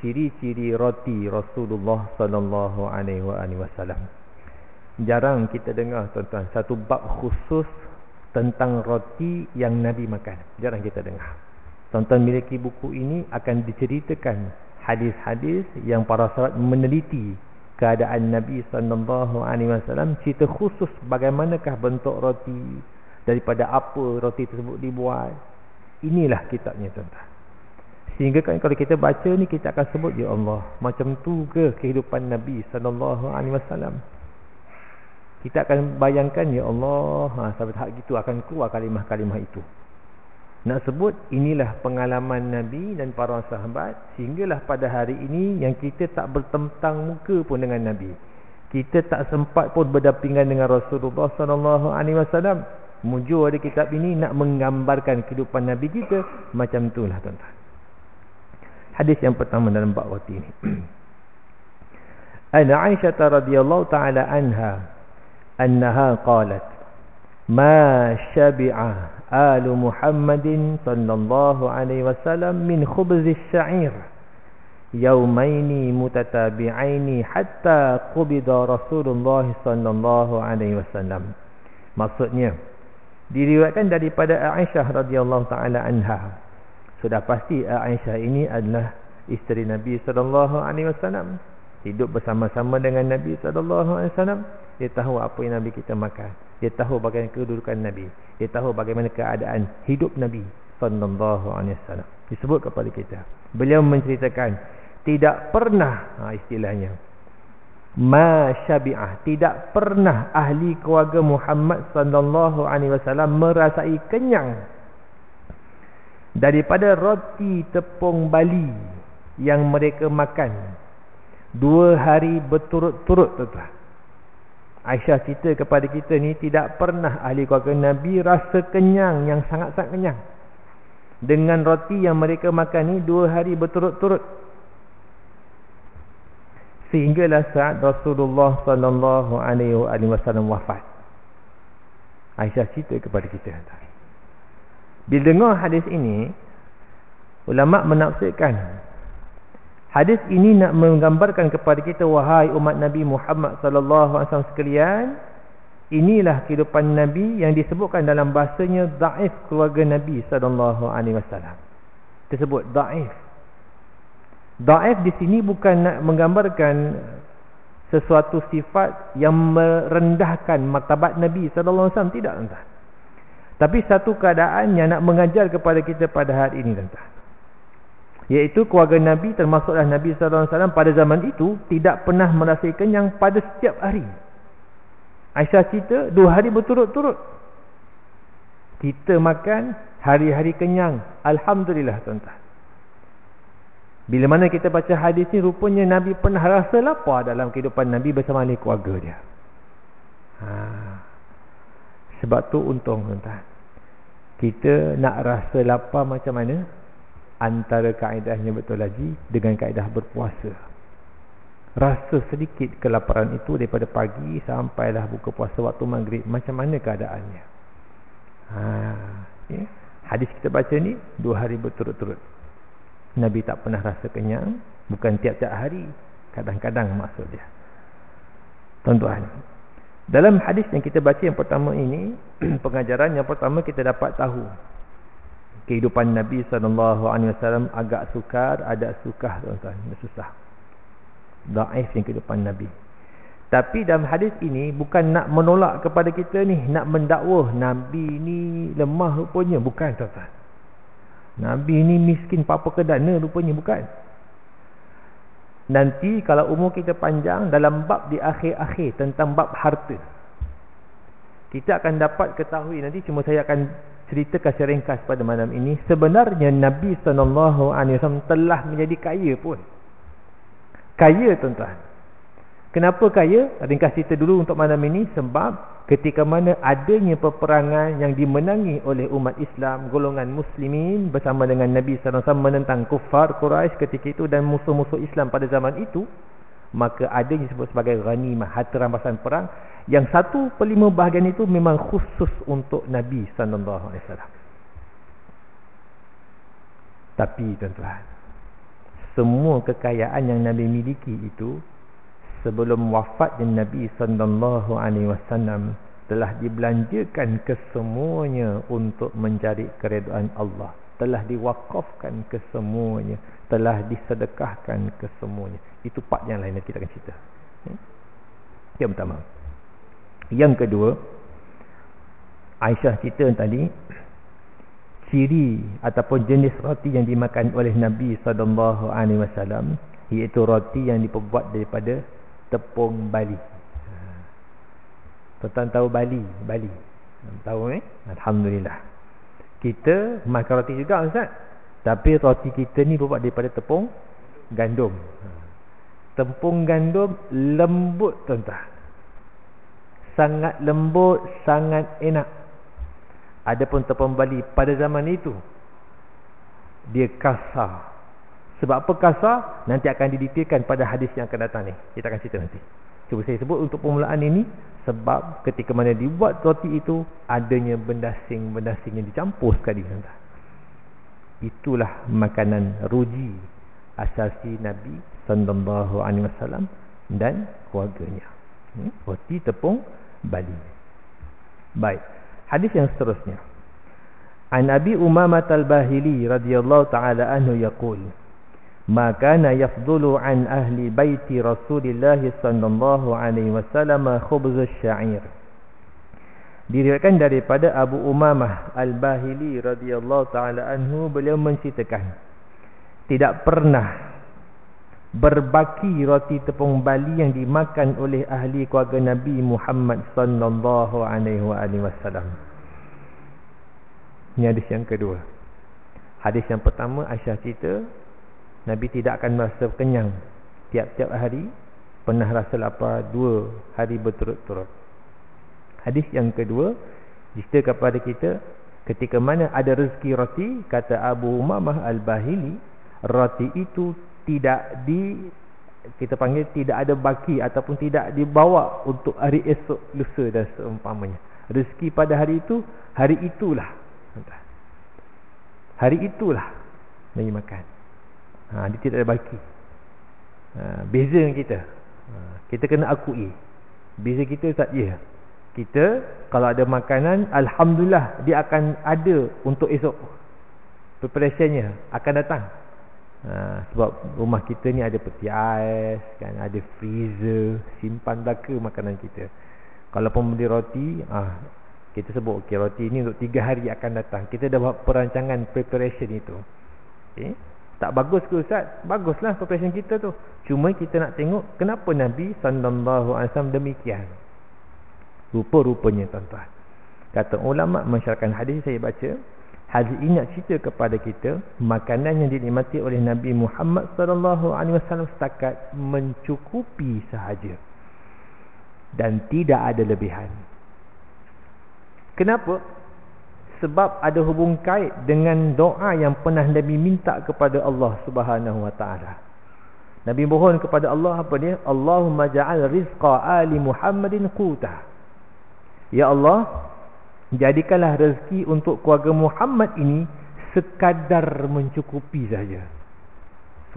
S3: ciri-ciri roti Rasulullah sallallahu alaihi wasallam. Jarang kita dengar tuan-tuan satu bab khusus tentang roti yang Nabi makan. Jarang kita dengar. Tuan-tuan miliki buku ini, akan diceritakan hadis-hadis yang para sahabat meneliti keadaan Nabi sallallahu alaihi wasallam, cerita khusus bagaimanakah bentuk roti, daripada apa roti tersebut dibuat. Inilah kitabnya tuan-tuan. Sehingga kan kalau kita baca ni, kita akan sebut, ya Allah, macam tu ke kehidupan Nabi sallallahu alaihi wasallam? Kita akan bayangkan, ya Allah, sampai tahap gitu akan keluar kalimah-kalimah itu. Nak sebut inilah pengalaman Nabi dan para sahabat, sehinggalah pada hari ini yang kita tak bertentang muka pun dengan Nabi. Kita tak sempat pun berdampingan dengan Rasulullah sallallahu alaihi wasallam. Mujur ada kitab ini nak menggambarkan kehidupan Nabi kita, macam itulah tuan-tuan. Hadis yang pertama dalam bab roti ini. an Aisyah radhiyallahu ta'ala anha annaha qalat ma syabi'a alu Muhammadin sallallahu alaihi wasallam min khubzis sya'ir yaumaini mutatabi'aini hatta qubida Rasulullah sallallahu alaihi wasallam. Maksudnya diriwayatkan daripada Aisyah radhiyallahu taala anha. Sudah pasti Aisyah ini adalah isteri Nabi sallallahu alaihi wasallam. Hidup bersama-sama dengan Nabi sallallahu alaihi wasallam. Dia tahu apa yang Nabi kita makan. Dia tahu bagaimana kedudukan Nabi. Dia tahu bagaimana keadaan hidup Nabi sallallahu alaihi wasallam. Disebut kepada kita. Beliau menceritakan tidak pernah, istilahnya ma syabi'ah, tidak pernah ahli keluarga Muhammad sallallahu alaihi wasallam merasai kenyang daripada roti tepung bali yang mereka makan 2 hari berturut-turut. Tuan-tuan, Aisyah cerita kepada kita ni, tidak pernah ahli keluarga Nabi rasa kenyang, yang sangat-sangat kenyang dengan roti yang mereka makan ni 2 hari berturut-turut. Sehinggalah saat Rasulullah sallallahu alaihi wasallam wafat. Aisyah cerita kepada kita. Bila dengar hadis ini, ulama menafsirkan hadis ini nak menggambarkan kepada kita, wahai umat Nabi Muhammad sallallahu alaihi wasallam sekalian, inilah kehidupan Nabi yang disebutkan dalam bahasanya dhaif keluarga Nabi sallallahu alaihi wasallam. Disebut dhaif. Dhaif di sini bukan nak menggambarkan sesuatu sifat yang merendahkan martabat Nabi sallallahu alaihi wasallam, tidak, tuan-tuan. Tapi satu keadaan yang nak mengajar kepada kita pada hari ini, tuan-tuan. Iaitu keluarga Nabi, termasuklah Nabi sallallahu alaihi wasallam pada zaman itu, tidak pernah merasa kenyang pada setiap hari. Aisyah cerita 2 hari berturut-turut kita makan, hari-hari kenyang. Alhamdulillah, tuan-tuan. Bila mana kita baca hadis ni, rupanya Nabi pernah rasa lapar dalam kehidupan Nabi bersama ahli keluarga dia. Sebab tu untung, tuan-tuan, kita nak rasa lapar macam mana, antara kaedahnya betul lagi dengan kaedah berpuasa. Rasa sedikit kelaparan itu daripada pagi sampailah buka puasa waktu maghrib, macam mana keadaannya. Hadis kita baca ni 2 hari berturut-turut Nabi tak pernah rasa kenyang. Bukan tiap-tiap hari, kadang-kadang maksud dia. Tuan-tuan, dalam hadis yang kita baca yang pertama ini, pengajaran yang pertama kita dapat tahu kehidupan Nabi SAW agak sukar, ada sukar, tuan-tuan, susah. Dhaif yang kehidupan Nabi. Tapi dalam hadis ini bukan nak menolak kepada kita ni, nak mendakwah Nabi ni lemah rupanya, bukan, tuan-tuan. Nabi ni miskin papa kedana rupanya, bukan. Nanti kalau umur kita panjang, dalam bab di akhir-akhir tentang bab harta, kita akan dapat ketahui nanti. Cuma saya akan ceritakan secara ringkas pada malam ini. Sebenarnya Nabi SAW telah menjadi kaya pun. Kaya, tuan-tuan. Kenapa kaya? Ringkas cerita dulu untuk malam ini. Sebab ketika mana adanya peperangan yang dimenangi oleh umat Islam, golongan muslimin bersama dengan Nabi SAW menentang kufar Quraisy ketika itu dan musuh-musuh Islam pada zaman itu, maka ada yang disebut sebagai ghanimah, harta rampasan perang, yang 1/5 bahagian itu memang khusus untuk Nabi SAW. Tapi, tuan-tuan, semua kekayaan yang Nabi miliki itu sebelum wafatnya Nabi SAW telah dibelanjakan kesemuanya untuk mencari keredaan Allah. Telah diwakafkan kesemuanya, telah disedekahkan kesemuanya. Itu part yang lain yang kita akan cerita. Yang pertama. Yang kedua, Aisyah cerita tadi, ciri ataupun jenis roti yang dimakan oleh Nabi SAW, iaitu roti yang diperbuat daripada tepung bali. Tuan-tuan tahu bali? Tahu Alhamdulillah. Kita makan roti juga, Ustaz. Tapi roti kita ni berbuat daripada tepung gandum. Tepung gandum lembut, tuan-tuan. Sangat lembut, sangat enak. Adapun tepung bali pada zaman itu, dia kasar. Sebab apa kasar? Nanti akan didetailkan pada hadis yang akan datang ni. Kita akan cerita nanti. Cuba saya sebut untuk permulaan ini, sebab ketika mana dibuat roti itu, adanya bendasing-bendasing yang dicampur sekali. Itulah makanan ruji asasi Nabi sallallahu alaihi wasallam dan keluarganya. Roti tepung Bali. Baik. Hadis yang seterusnya. An Abi Umamah Al-Bahili radhiyallahu ta'ala anhu yaqul, "Ma kana yafdulu an ahli baiti Rasulillah sallallahu alaihi wasallam khubz asy-sya'ir." Diriwayatkan daripada Abu Umamah Al-Bahili radhiyallahu ta'ala anhu, beliau menceritakan tidak pernah berbaki roti tepung Bali yang dimakan oleh ahli keluarga Nabi Muhammad sallallahu alaihi wasallam. Ini hadis yang kedua. Hadis yang pertama, Aisyah cerita Nabi tidak akan merasa kenyang tiap-tiap hari, pernah rasa lapar 2 hari berturut-turut. Hadis yang kedua dicerita kepada kita ketika mana ada rezeki roti, kata Abu Umamah Al-Bahili, roti itu tidak kita panggil tidak ada baki ataupun tidak dibawa untuk hari esok, lusa dan seumpamanya. Rezeki pada hari itu, hari itulah Nabi makan. Dia tidak ada baki. Beza dengan kita. Kita kena akui. Beza kita tak ya. Kita kalau ada makanan, alhamdulillah dia akan ada untuk esok. Preparationnya akan datang. Sebab rumah kita ni ada peti ais kan, ada freezer, simpan belaka makanan kita. Kalau pembeli roti, kita sebut okey, roti ni untuk 3 hari akan datang. Kita dah buat perancangan preparation itu. Okay. Tak bagus ke Ustaz? Baguslah preparation kita tu. Cuma kita nak tengok kenapa Nabi sallallahu alaihi wasallam demikian. Rupa-rupanya tuan-tuan, kata ulama mensyarahkan hadis saya baca, hadis ini nak cerita kepada kita makanan yang dinikmati oleh Nabi Muhammad sallallahu alaihi wasallam setakat mencukupi sahaja dan tidak ada lebihan. Kenapa? Sebab ada hubung kait dengan doa yang pernah Nabi minta kepada Allah Subhanahu wa taala. Nabi mohon kepada Allah apa dia? Allahumma ja'al rizqa ali Muhammadin quta. Ya Allah, jadikanlah rezeki untuk keluarga Muhammad ini sekadar mencukupi saja.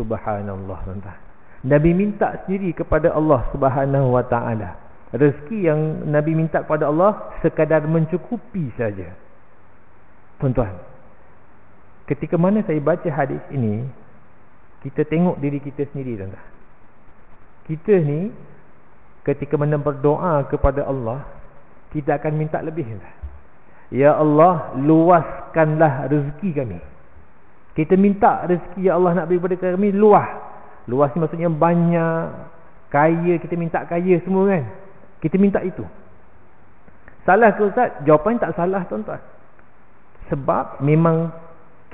S3: Subhanallah, tuan-tuan. Nabi minta sendiri kepada Allah Subhanahu wa taala. Rezeki yang Nabi minta kepada Allah sekadar mencukupi saja. Tuan-tuan, ketika mana saya baca hadis ini, kita tengok diri kita sendiri, tuan-tuan. Kita ni ketika mana berdoa kepada Allah, kita akan minta lebih, tuan-tuan. Ya Allah, luaskanlah rezeki kami. Kita minta rezeki ya Allah nak beri kepada kami luas. Luas ni maksudnya banyak, kaya, kita minta kaya semua kan. Kita minta itu. Salah ke Ustaz? Jawapan tak salah, tuan-tuan. Sebab memang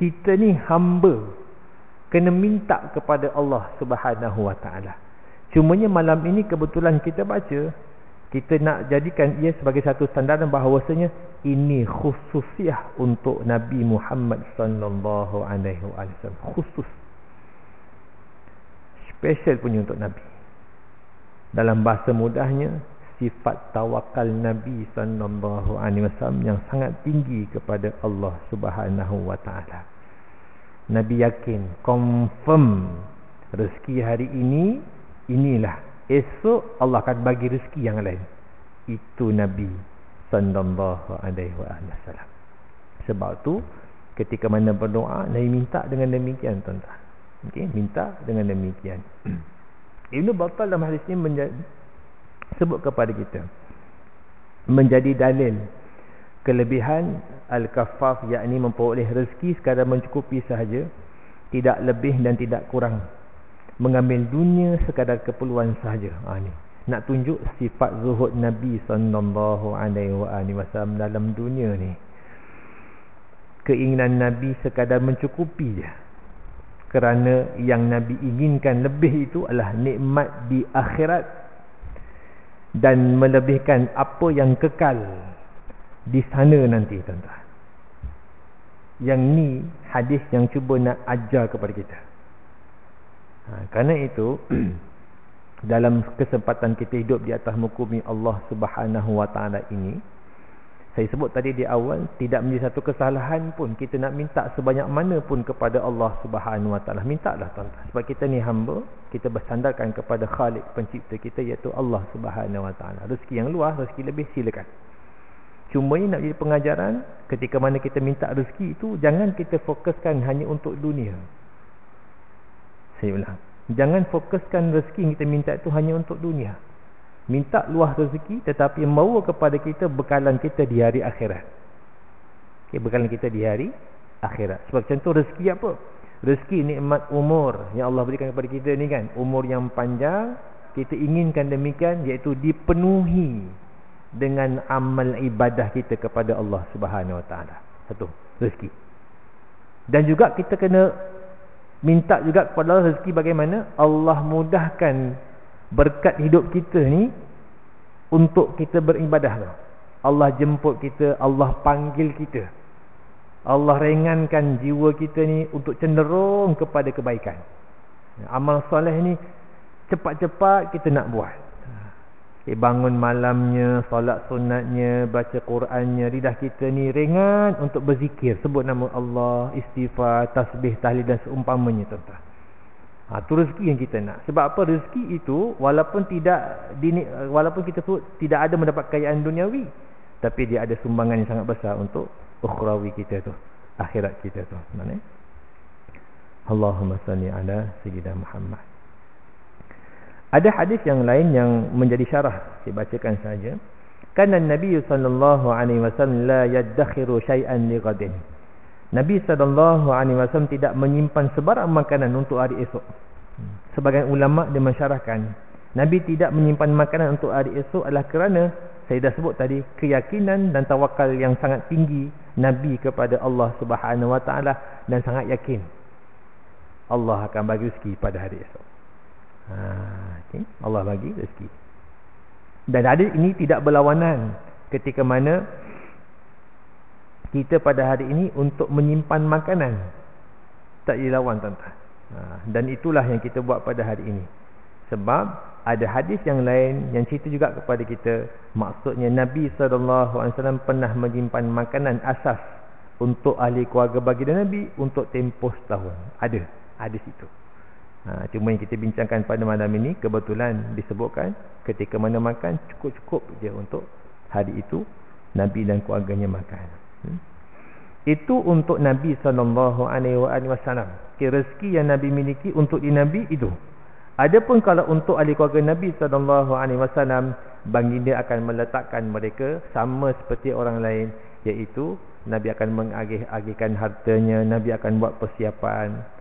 S3: kita ni hamba, kena minta kepada Allah Subhanahu wa taala. Cumanya malam ini kebetulan kita baca, kita nak jadikan ia sebagai satu sandaran bahawasanya ini khususiah untuk Nabi Muhammad sallallahu alaihi wasallam. Khusus. Special punya untuk Nabi. Dalam bahasa mudahnya, sifat tawakal Nabi sallallahu alaihi wasallam yang sangat tinggi kepada Allah Subhanahu wa taala. Nabi yakin, confirm rezeki hari ini, inilah. Esok Allah akan bagi rezeki yang lain. Itu Nabi sallallahu alaihi wasallam. Sebab tu ketika mana berdoa, Nabi minta dengan demikian, tuan-tuan. Okey, minta dengan demikian. Ibnu Battal dalam hadis ini sebut kepada kita menjadi dalil kelebihan al-kaffaf, yakni memperoleh rezeki sekadar mencukupi sahaja, tidak lebih dan tidak kurang, mengambil dunia sekadar keperluan sahaja. Ni nak tunjuk sifat zuhud Nabi sallallahu alaihi wasallam dalam dunia ni. Keinginan Nabi sekadar mencukupi je, kerana yang Nabi inginkan lebih itu adalah nikmat di akhirat dan melebihkan apa yang kekal di sana nanti, tuan-tuan. Yang ni hadis yang cuba nak ajar kepada kita. Kerana itu dalam kesempatan kita hidup di atas muka bumi Allah Subhanahu wa taala ini, saya sebut tadi di awal, tidak menjadi satu kesalahan pun kita nak minta sebanyak mana pun kepada Allah Subhanahu wa taala. Mintalah tuan-tuan, sebab kita ni hamba, kita bersandarkan kepada Khalik pencipta kita, iaitu Allah Subhanahu wa taala. Rezeki yang luas, rezeki lebih, silakan. Cuma ini nak jadi pengajaran, ketika mana kita minta rezeki itu, jangan kita fokuskan hanya untuk dunia. Saya ulang, jangan fokuskan rezeki yang kita minta itu hanya untuk dunia. Minta luas rezeki, tetapi membawa kepada kita bekalan kita di hari akhirat. Bekalan kita di hari akhirat. Sebab contoh rezeki apa? Rezeki nikmat umur yang Allah berikan kepada kita ni kan, umur yang panjang, kita inginkan demikian, iaitu dipenuhi dengan amal ibadah kita kepada Allah Subhanahu wa taala. Satu, rezeki. Dan juga kita kena minta juga kepada Allah rezeki bagaimana Allah mudahkan berkat hidup kita ni untuk kita beribadah. Allah jemput kita, Allah panggil kita, Allah ringankan jiwa kita ni untuk cenderung kepada kebaikan. Amal soleh ni cepat-cepat kita nak buat. Bangun malamnya, solat sunatnya, baca Qurannya, lidah kita ni ringan untuk berzikir, sebut nama Allah, istighfar, tasbih, tahlil dan seumpamanya, tuan-tuan. Itu rezeki yang kita nak. Sebab apa? Rezeki itu walaupun kita sebut tidak ada mendapat kekayaan duniawi, tapi dia ada sumbangan yang sangat besar untuk ukhrawi kita tu, akhirat kita tu. Mana? Allahumma salli ala sayyidina Muhammad. Ada hadis yang lain yang menjadi syarah, saya bacakan saja. Kana Nabi sallallahu alaihi wasallam la yadakhiru syai'an li ghadin. Nabi SAW tidak menyimpan sebarang makanan untuk hari esok. Sebagian ulama' dia mensyarahkan, Nabi tidak menyimpan makanan untuk hari esok adalah kerana, saya dah sebut tadi, keyakinan dan tawakal yang sangat tinggi Nabi kepada Allah Subhanahu wa taala, dan sangat yakin Allah akan bagi rezeki pada hari esok. Allah bagi rezeki. Dan hadis ini tidak berlawanan ketika mana kita pada hari ini untuk menyimpan makanan, tak dilawan, tuan-tuan. Dan itulah yang kita buat pada hari ini. Sebab ada hadis yang lain yang cerita juga kepada kita, maksudnya Nabi SAW pernah menyimpan makanan asas untuk ahli keluarga baginda Nabi untuk tempoh setahun. Ada hadis itu. Cuma yang kita bincangkan pada malam ini, kebetulan disebutkan ketika mana makan cukup-cukup je untuk hari itu Nabi dan keluarganya makan. Itu untuk Nabi SAW. Rezeki yang Nabi miliki untuk Nabi itu. Adapun kalau untuk ahli keluarga Nabi SAW, baginda akan meletakkan mereka sama seperti orang lain, iaitu Nabi akan mengagih-agihkan hartanya, Nabi akan buat persiapan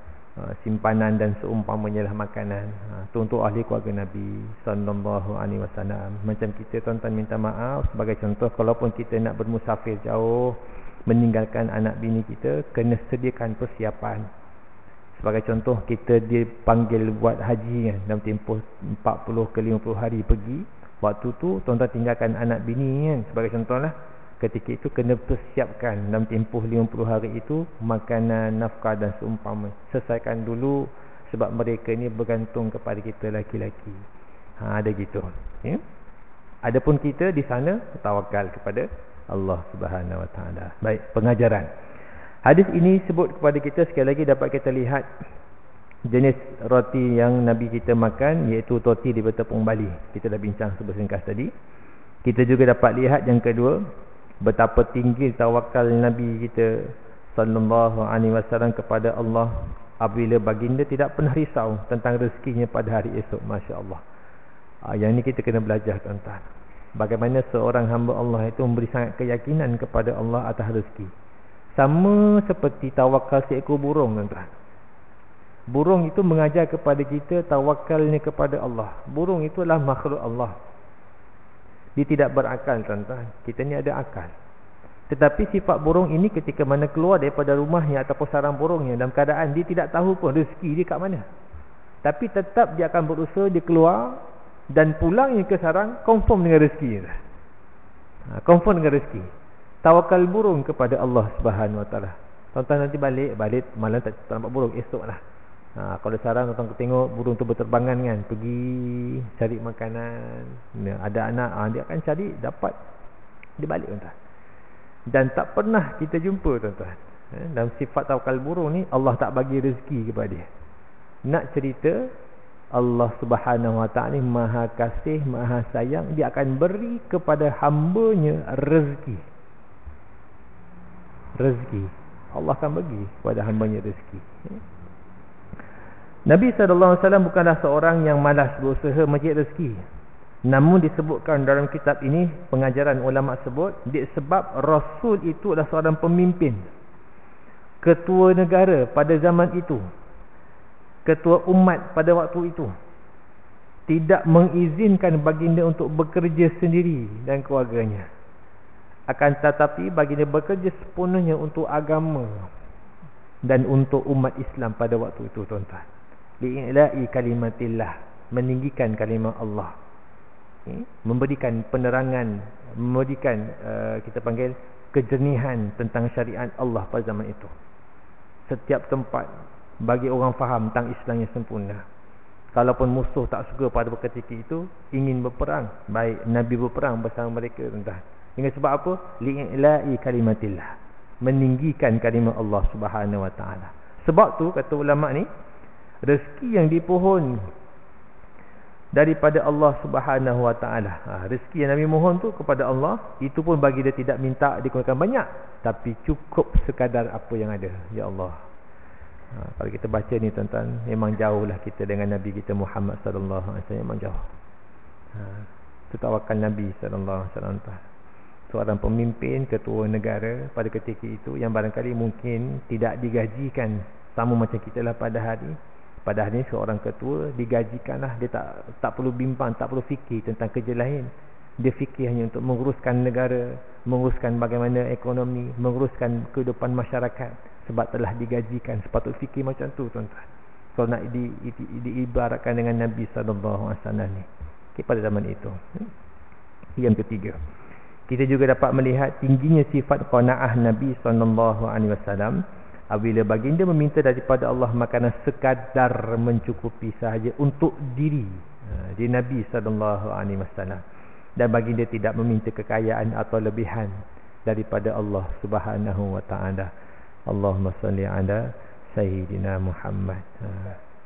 S3: simpanan dan seumpamanya lah makanan. Itu untuk ahli keluarga Nabi SAW. Macam kita, tuan-tuan, minta maaf sebagai contoh, kalaupun kita nak bermusafir jauh, meninggalkan anak bini kita, kena sediakan persiapan. Sebagai contoh, kita dipanggil buat haji kan, dalam tempoh 40 ke 50 hari pergi. Waktu tu tuan-tuan tinggalkan anak bini kan, sebagai contoh lah. Ketika itu kena persiapkan dalam tempoh 50 hari itu makanan, nafkah dan seumpama. Selesaikan dulu, sebab mereka ni bergantung kepada kita laki-laki. Ada gitu ya? Adapun kita di sana tawakal kepada Allah Subhanahu wa taala. Baik, pengajaran. Hadis ini sebut kepada kita, sekali lagi dapat kita lihat jenis roti yang Nabi kita makan, iaitu roti daripada tepung bali. Kita dah bincang sebentar tadi. Kita juga dapat lihat yang kedua, betapa tinggi tawakal Nabi kita sallallahu alaihi wasallam kepada Allah apabila baginda tidak pernah risau tentang rezekinya pada hari esok. Masya-Allah. Yang ini kita kena belajar, tuan-tuan. Bagaimana seorang hamba Allah itu memberi sangat keyakinan kepada Allah atas rezeki. Sama seperti tawakal seekor burung, tuan-tuan. Burung itu mengajar kepada kita tawakalnya kepada Allah. Burung itu adalah makhluk Allah. Dia tidak berakal, tuan-tuan. Kita ni ada akal. Tetapi sifat burung ini ketika mana keluar daripada rumahnya ataupun sarang burungnya, dalam keadaan dia tidak tahu pun rezeki dia kat mana, tapi tetap dia akan berusaha, dia keluar dan pulangnya ke sarang, confirm dengan rezeki. Confirm dengan rezeki. Tawakal burung kepada Allah Subhanahu wa taala. Tuan-tuan nanti balik malam tak nampak burung, esok lah. Kalau sarang tuan tengok burung tu berterbangan kan, pergi cari makanan. Ada anak, dia akan cari, dapat, dia balik tuan-tuan. Dan tak pernah kita jumpa tuan-tuan, dalam sifat tawakal burung ni, Allah tak bagi rezeki kepada dia. Nak cerita, Allah Subhanahu Wa Ta'ala ni maha kasih, maha sayang. Dia akan beri kepada hambanya rezeki. Allah akan bagi kepada hambanya rezeki. Nabi SAW bukanlah seorang yang malas berusaha mencari rezeki. Namun disebutkan dalam kitab ini, pengajaran ulama sebut, disebab Rasul itu adalah seorang pemimpin, ketua negara pada zaman itu, ketua umat pada waktu itu, tidak mengizinkan baginda untuk bekerja sendiri dan keluarganya. Akan tetapi baginda bekerja sepenuhnya untuk agama dan untuk umat Islam pada waktu itu tuan-tuan. Li'ila'i kalimatillah, meninggikan kalimah Allah, memberikan penerangan, memberikan kita panggil kejernihan tentang syariat Allah pada zaman itu. Setiap tempat bagi orang faham tentang Islam yang sempurna. Kalaupun musuh tak suka pada ketika itu, ingin berperang, baik Nabi berperang bersama mereka tuan-tuan. Dengan sebab apa? Li'ila'i kalimatillah, meninggikan kalimah Allah Subhanahu Wa Ta'ala. Sebab tu kata ulama ni, rezeki yang dipohon daripada Allah Subhanahu Wa Ta'ala, rezeki yang Nabi mohon tu kepada Allah, itu pun bagi dia tidak minta dikurangkan banyak, tapi cukup sekadar apa yang ada. Ya Allah, kalau kita baca ni tuan-tuan, memang jauhlah kita dengan Nabi kita Muhammad sallallahu alaihi wasallam, memang jauh. Itu tawakal Nabi sallallahu alaihi wasallam, seorang pemimpin, ketua negara pada ketika itu, yang barangkali mungkin tidak digajikan sama macam kita lah pada hari. Pada hari ini seorang ketua digajikanlah, dia tak perlu bimbang, tak perlu fikir tentang kerja lain. Dia fikir hanya untuk menguruskan negara, menguruskan bagaimana ekonomi, menguruskan kehidupan masyarakat, sebab telah digajikan. Sepatut fikir macam tu tuan-tuan, kalau nak diibaratkan dengan Nabi SAW ni pada zaman itu. Yang ketiga, kita juga dapat melihat tingginya sifat qanaah Nabi SAW. Apabila baginda meminta daripada Allah makanan sekadar mencukupi sahaja untuk diri Nabi SAW, dan baginda tidak meminta kekayaan atau lebihan daripada Allah Subhanahu Wa Ta'ala. Allahumma salli ala Sayyidina Muhammad.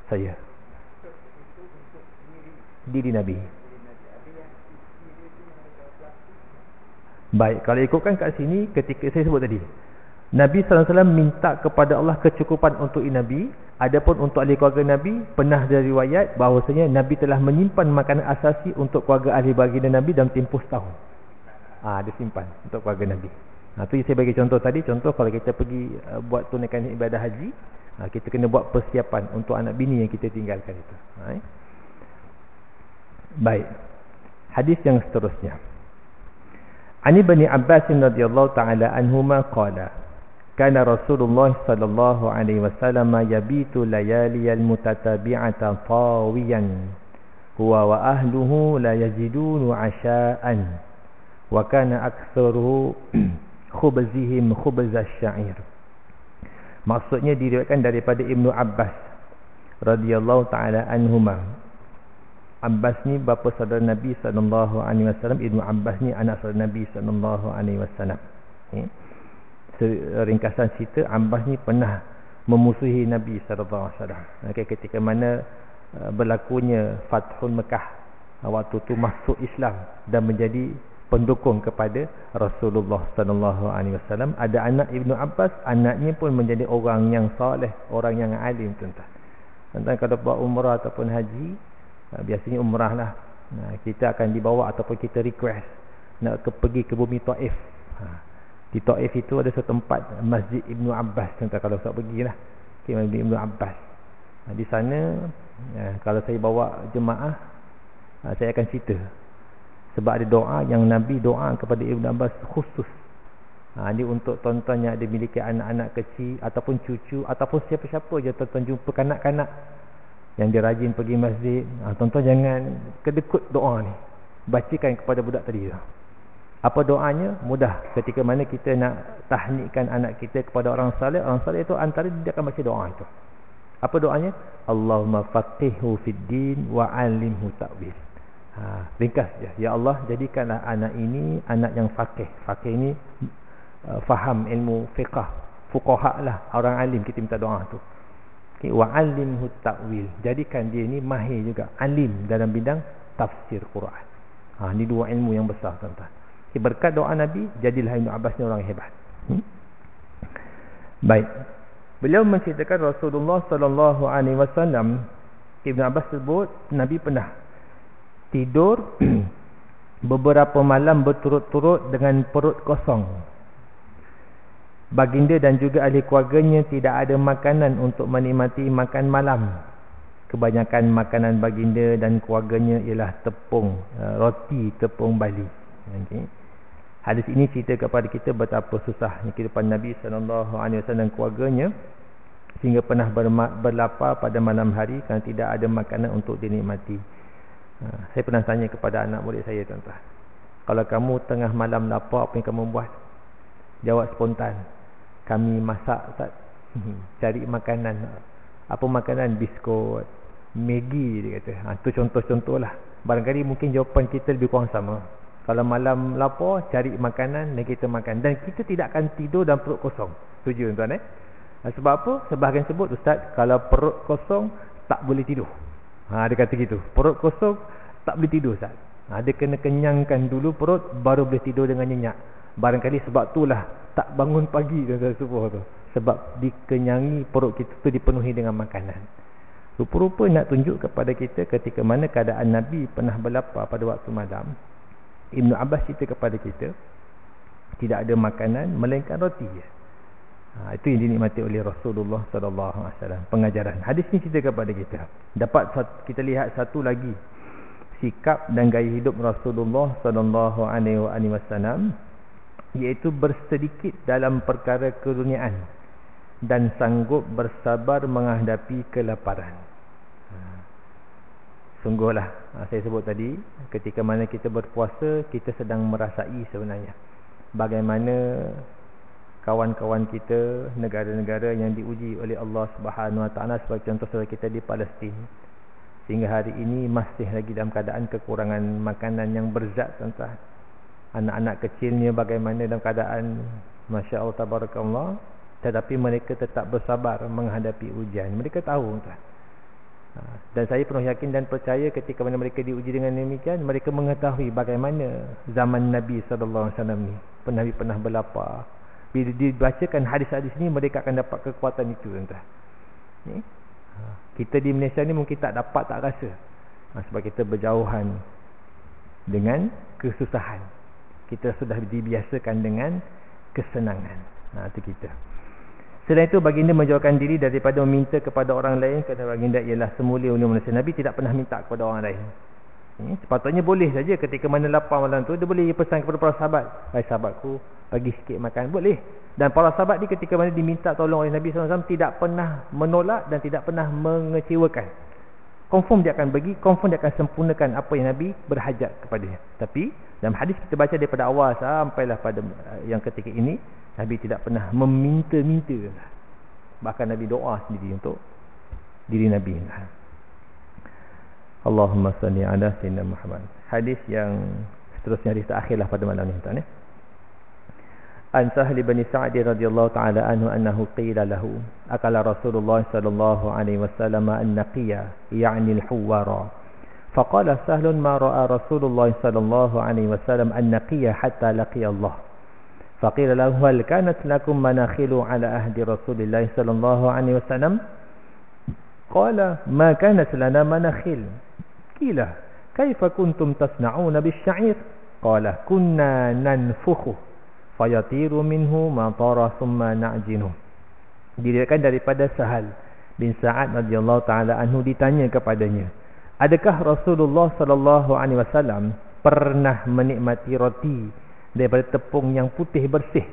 S3: Saya diri Nabi. Baik, kalau ikutkan kat sini, ketika saya sebut tadi, Nabi SAW minta kepada Allah kecukupan untuk Nabi. Adapun untuk ahli keluarga Nabi, pernah diriwayat bahawasanya Nabi telah menyimpan makanan asasi untuk keluarga ahli baginda Nabi dalam tempoh setahun. Dia simpan untuk keluarga Nabi. Itu saya bagi contoh tadi. Contoh kalau kita pergi buat tunaikan ibadah haji, kita kena buat persiapan untuk anak bini yang kita tinggalkan itu. Baik, hadis yang seterusnya. Ani Ibn Abbas radhiyallahu ta'ala anhuma qala, kana Rasulullah sallallahu alaihi wasallam yabitu layaliyal mutatabi'ata tawiyan huwa wa ahluhu la yajidun 'asha'an wa kana aktsaruhu khubzihim khubz asy-sya'ir. Maksudnya diriwayatkan daripada Ibnu Abbas radhiyallahu taala anhuma. Abbas ni bapa saudara Nabi sallallahu alaihi wasallam, Ibnu Abbas ni anak saudara Nabi sallallahu alaihi wasallam. Ringkasan cerita, Abbas ni pernah memusuhi Nabi sallallahu alaihi wasallam. Ketika mana berlakunya Fathul Mekah, waktu tu masuk Islam dan menjadi pendukung kepada Rasulullah sallallahu alaihi wasallam. Ada anak Ibnu Abbas, anaknya pun menjadi orang yang soleh, orang yang alim tuan-tuan. Tuan-tuan kalau buat umrah ataupun haji, biasanya umrah lah, kita akan dibawa ataupun kita request nak pergi ke bumi Taif. Di Taif itu ada satu tempat Masjid Ibnu Abbas, tuan-tuan, kalau saya pergilah ke Masjid Ibnu Abbas. Di sana kalau saya bawa jemaah, saya akan cerita, sebab ada doa yang Nabi doa kepada Ibnu Abbas khusus. Ini untuk tuan-tuan yang ada miliki anak-anak kecil ataupun cucu ataupun siapa-siapa je tuan-tuan jumpa kanak-kanak yang dia rajin pergi masjid, tuan-tuan jangan kedekut doa ni, bacakan kepada budak tadi tu. Apa doanya? Mudah. Ketika mana kita nak tahnikkan anak kita kepada orang saleh itu antara dia akan baca doa itu. Apa doanya? Allahumma faqihhu fid din wa 'allimhu ta'wil. Ringkas je. Ya Allah, jadikanlah anak ini anak yang faqih. Faqih ini faham ilmu fiqh, fuqaha lah, orang alim. Kita minta doa tu. Okay, wa 'allimhu ta'wil. Jadikan dia ni mahir juga, alim dalam bidang tafsir Quran. Ni dua ilmu yang besar, tuan-tuan. Okay, berkat doa Nabi, jadilah Ibn Abbas ni orang hebat. Baik. Beliau menceritakan Rasulullah sallallahu alaihi wasallam, Ibn Abbas sebut Nabi pernah tidur beberapa malam berturut-turut dengan perut kosong. Baginda dan juga ahli keluarganya tidak ada makanan untuk menikmati makan malam. Kebanyakan makanan baginda dan keluarganya ialah tepung, roti tepung Bali. Okay. Hadis ini cerita kepada kita betapa susahnya kehidupan Nabi SAW dan keluarganya, sehingga pernah berlapar pada malam hari kerana tidak ada makanan untuk dinikmati. Saya pernah tanya kepada anak murid saya, tuan-tuan, kalau kamu tengah malam lapar, apa yang kamu buat? Jawab spontan, kami masak, Ustaz. Cari makanan. Apa makanan? Biskut, Maggi, dia kata. Itu contoh-contoh lah. Barangkali mungkin jawapan kita lebih kurang sama. Kalau malam lapar, cari makanan dan kita makan. Dan kita tidak akan tidur dalam perut kosong. Setuju, tuan-tuan? Sebab apa? Sebahagian sebut, Ustaz, kalau perut kosong tak boleh tidur. Dia kata gitu. Perut kosong tak boleh tidur, Ustaz. Dia kena kenyangkan dulu perut, baru boleh tidur dengan nyenyak. Barangkali sebab itulah tak bangun pagi, tuan-tuan semua tu. Sebab dikenyangi, perut kita tu dipenuhi dengan makanan. Rupa-rupa nak tunjuk kepada kita ketika mana keadaan Nabi pernah berlapar pada waktu malam. Ibn Abbas cerita kepada kita, tidak ada makanan melainkan roti. Itu yang dinikmati oleh Rasulullah SAW. Pengajaran hadis ni cerita kepada kita. Dapat kita lihat satu lagi sikap dan gaya hidup Rasulullah SAW, iaitu bersedikit dalam perkara keduniaan dan sanggup bersabar menghadapi kelaparan. Sungguhlah, saya sebut tadi, ketika mana kita berpuasa, kita sedang merasai sebenarnya bagaimana kawan-kawan kita, negara-negara yang diuji oleh Allah Subhanahu Wa Taala, sebagai contoh saudara kita di Palestin, sehingga hari ini masih lagi dalam keadaan kekurangan makanan yang berzat, tuan-tuan. Anak-anak kecilnya bagaimana dalam keadaan Masya Allah Tabarakallah, tetapi mereka tetap bersabar menghadapi ujian. Mereka tahu, tuan. Dan saya penuh yakin dan percaya ketika mana mereka diuji dengan demikian, mereka mengetahui bagaimana zaman Nabi SAW ni pernah berlapar. Bila dibacakan hadis-hadis ni, mereka akan dapat kekuatan itu, tuan-tuan. Kita di Malaysia ni mungkin tak dapat, tak rasa, sebab kita berjauhan dengan kesusahan. Kita sudah dibiasakan dengan kesenangan. Itu kita. Selain itu, baginda menjauhkan diri daripada meminta kepada orang lain, kerana baginda ialah semulia unia manusia. Nabi tidak pernah minta kepada orang lain. Sepatutnya boleh saja ketika mana lapar malam tu, dia boleh pesan kepada para sahabat, "Hai sahabatku, bagi sikit makan." Boleh. Dan para sahabat ni ketika mana diminta tolong oleh Nabi SAW, tidak pernah menolak dan tidak pernah mengecewakan. Confirm dia akan bagi, confirm dia akan sempurnakan apa yang Nabi berhajat kepadanya. Tapi dalam hadis kita baca daripada awal sampailah pada yang ketika ini, Nabi tidak pernah meminta-minta. Bahkan Nabi doa sendiri untuk diri Nabi. Allahumma salli ala sayyidina Muhammad. Hadis yang seterusnya, hadis terakhirlah pada malam ni, tuan. An Sahli bin Sa'd radhiyallahu ta'ala anhu annahu qila lahu akala Rasulullah sallallahu alaihi wasallam an-naqiya ya'ni al-huwara. Faqala Sahl ma ra'a Rasulullah sallallahu alaihi wasallam an-naqiya hatta laqiya Allah. Faqila lahu hal kanat lakum manakhilu ala ahdi Rasulillah sallallahu alaihi wasallam? Qala ma kanat lana manakhil. Qila kaifa kuntum tasna'una bis-sya'ir? Qala kunna nanfukhu fayatiru minhu ma tara thumma na'jinu. Diriwayatkan daripada Sahal bin Sa'ad radhiyallahu taala anhu, ditanya kepadanya, adakah Rasulullah sallallahu alaihi wasallam pernah menikmati roti daripada tepung yang putih bersih?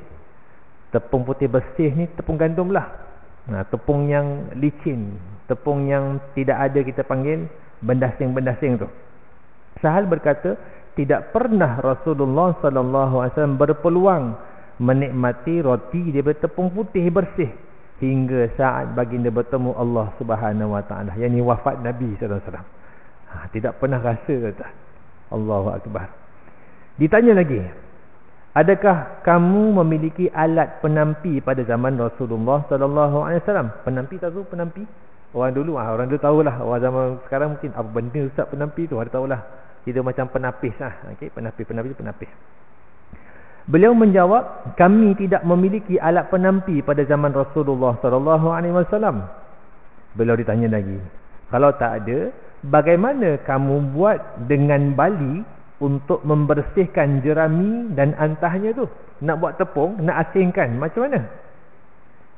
S3: Tepung putih bersih ni tepung gandum lah. Tepung yang licin, tepung yang tidak ada, kita panggil bendasing-bendasing tu. Sahal berkata, tidak pernah Rasulullah sallallahu alaihi wasallam berpeluang menikmati roti daripada tepung putih bersih hingga saat baginda bertemu Allah Subhanahu wa taala, yakni wafat Nabi sallallahu alaihi wasallam. Tidak pernah rasa kata. Allahu akbar. Ditanya lagi, adakah kamu memiliki alat penampi pada zaman Rasulullah sallallahu alaihi wasallam? Penampi tahu penampi? Orang dulu tahulah. Orang zaman sekarang mungkin apa benda ustaz penampi tu, ada tahulah. Kita macam penapis okey, penapis. Beliau menjawab, kami tidak memiliki alat penampi pada zaman Rasulullah sallallahu alaihi wasallam. Beliau ditanya lagi, kalau tak ada, bagaimana kamu buat dengan bali untuk membersihkan jerami dan antahnya tu? Nak buat tepung, nak asingkan, macam mana?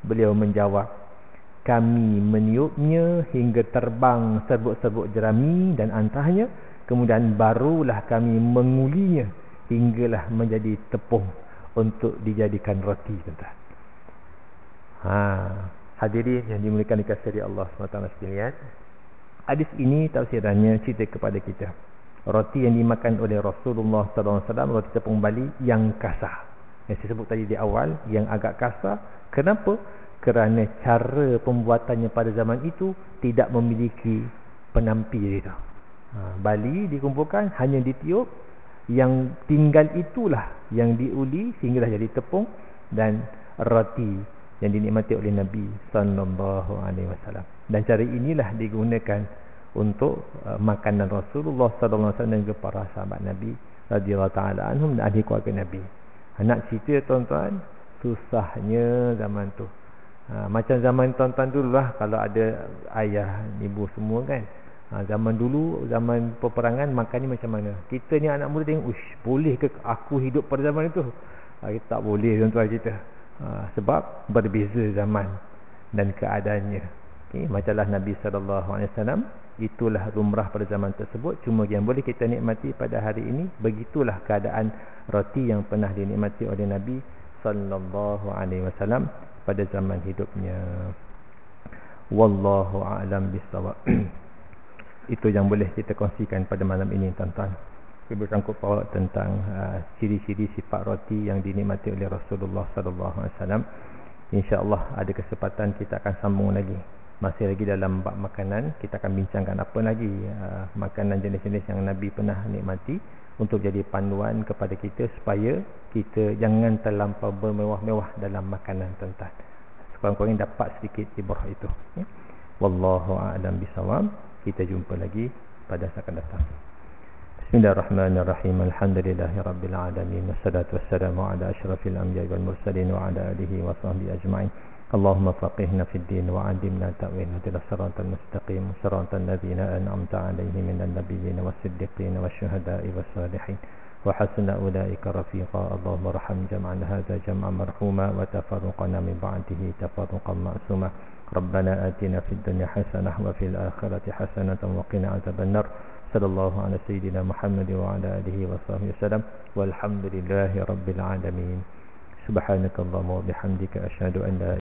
S3: Beliau menjawab, kami meniupnya hingga terbang serbuk-serbuk jerami dan antahnya, kemudian barulah kami mengulinya hinggalah menjadi tepung untuk dijadikan roti. Hadirin yang dimuliakan dikasihi Allah SWT sekalian, hadis ini tafsirannya cerita kepada kita roti yang dimakan oleh Rasulullah SAW, roti tepung bali yang kasar, yang saya sebut tadi di awal, yang agak kasar. Kenapa? Kerana cara pembuatannya pada zaman itu tidak memiliki penampi itu. Bali dikumpulkan, hanya ditiup, yang tinggal itulah yang diuli sehinggalah jadi tepung dan roti yang dinikmati oleh Nabi sallallahu alaihi wasallam. Dan cara inilah digunakan untuk makanan Rasulullah sallallahu alaihi wasallam dan juga para sahabat Nabi radhiyallahu taala anhum dan ahli keluarga Nabi. Nak cerita tuan-tuan, susahnya zaman tu. Macam zaman tuan-tuan dululah, kalau ada ayah, ibu semua kan. Zaman dulu, zaman peperangan, makan ni macam mana? Kita ni anak muda tengok, boleh ke aku hidup pada zaman itu? Kita tak boleh tuan-tuan kita. Sebab berbeza zaman dan keadaannya. Okay, macamlah Nabi SAW, itulah lumrah pada zaman tersebut. Cuma yang boleh kita nikmati pada hari ini, begitulah keadaan roti yang pernah dinikmati oleh Nabi SAW pada zaman hidupnya. Wallahu a'lam bissawab. Itu yang boleh kita kongsikan pada malam ini tuan-tuan. Kita bersangkut paut tentang ciri-ciri sifat roti yang dinikmati oleh Rasulullah SAW. InsyaAllah ada kesempatan kita akan sambung lagi. Masih lagi dalam bab makanan, kita akan bincangkan apa lagi makanan jenis-jenis yang Nabi pernah nikmati, untuk jadi panduan kepada kita supaya kita jangan terlampau bermewah-mewah dalam makanan tuan-tuan. Sekurang-kurangnya dapat sedikit ibrah itu. Wallahu a'lam bisawab. Kita jumpa lagi pada saat akan datang. Bismillahirrahmanirrahim. Alhamdulillahirabbil alamin. Wassalatu wassalamu ala asyrafil anbiya'i wal mursalin wa ala alihi wa sahbihi ajma'in. Allahumma faqihna fid din wa 'allimna ta'wil ihdinas siratal mustaqim, siratal ladzina an'amta 'alaihim minan nabiyyin was-siddiqin wasyuhada'i was-salihin wa hasuna ulaika rafiqa. Allahumma arham jam'ana hadza jam'an marhuma wa tafarruqana min ba'dihi tafarruqan ma'suma. ربنا آتنا في الدنيا حسنة وفي الآخرة حسنة وقنا عذاب النار. صلى الله على سيدنا محمد وعلى آله وصحبه وسلم والحمد لله رب العالمين. سبحانك اللهم وبحمدك أشهد أن لا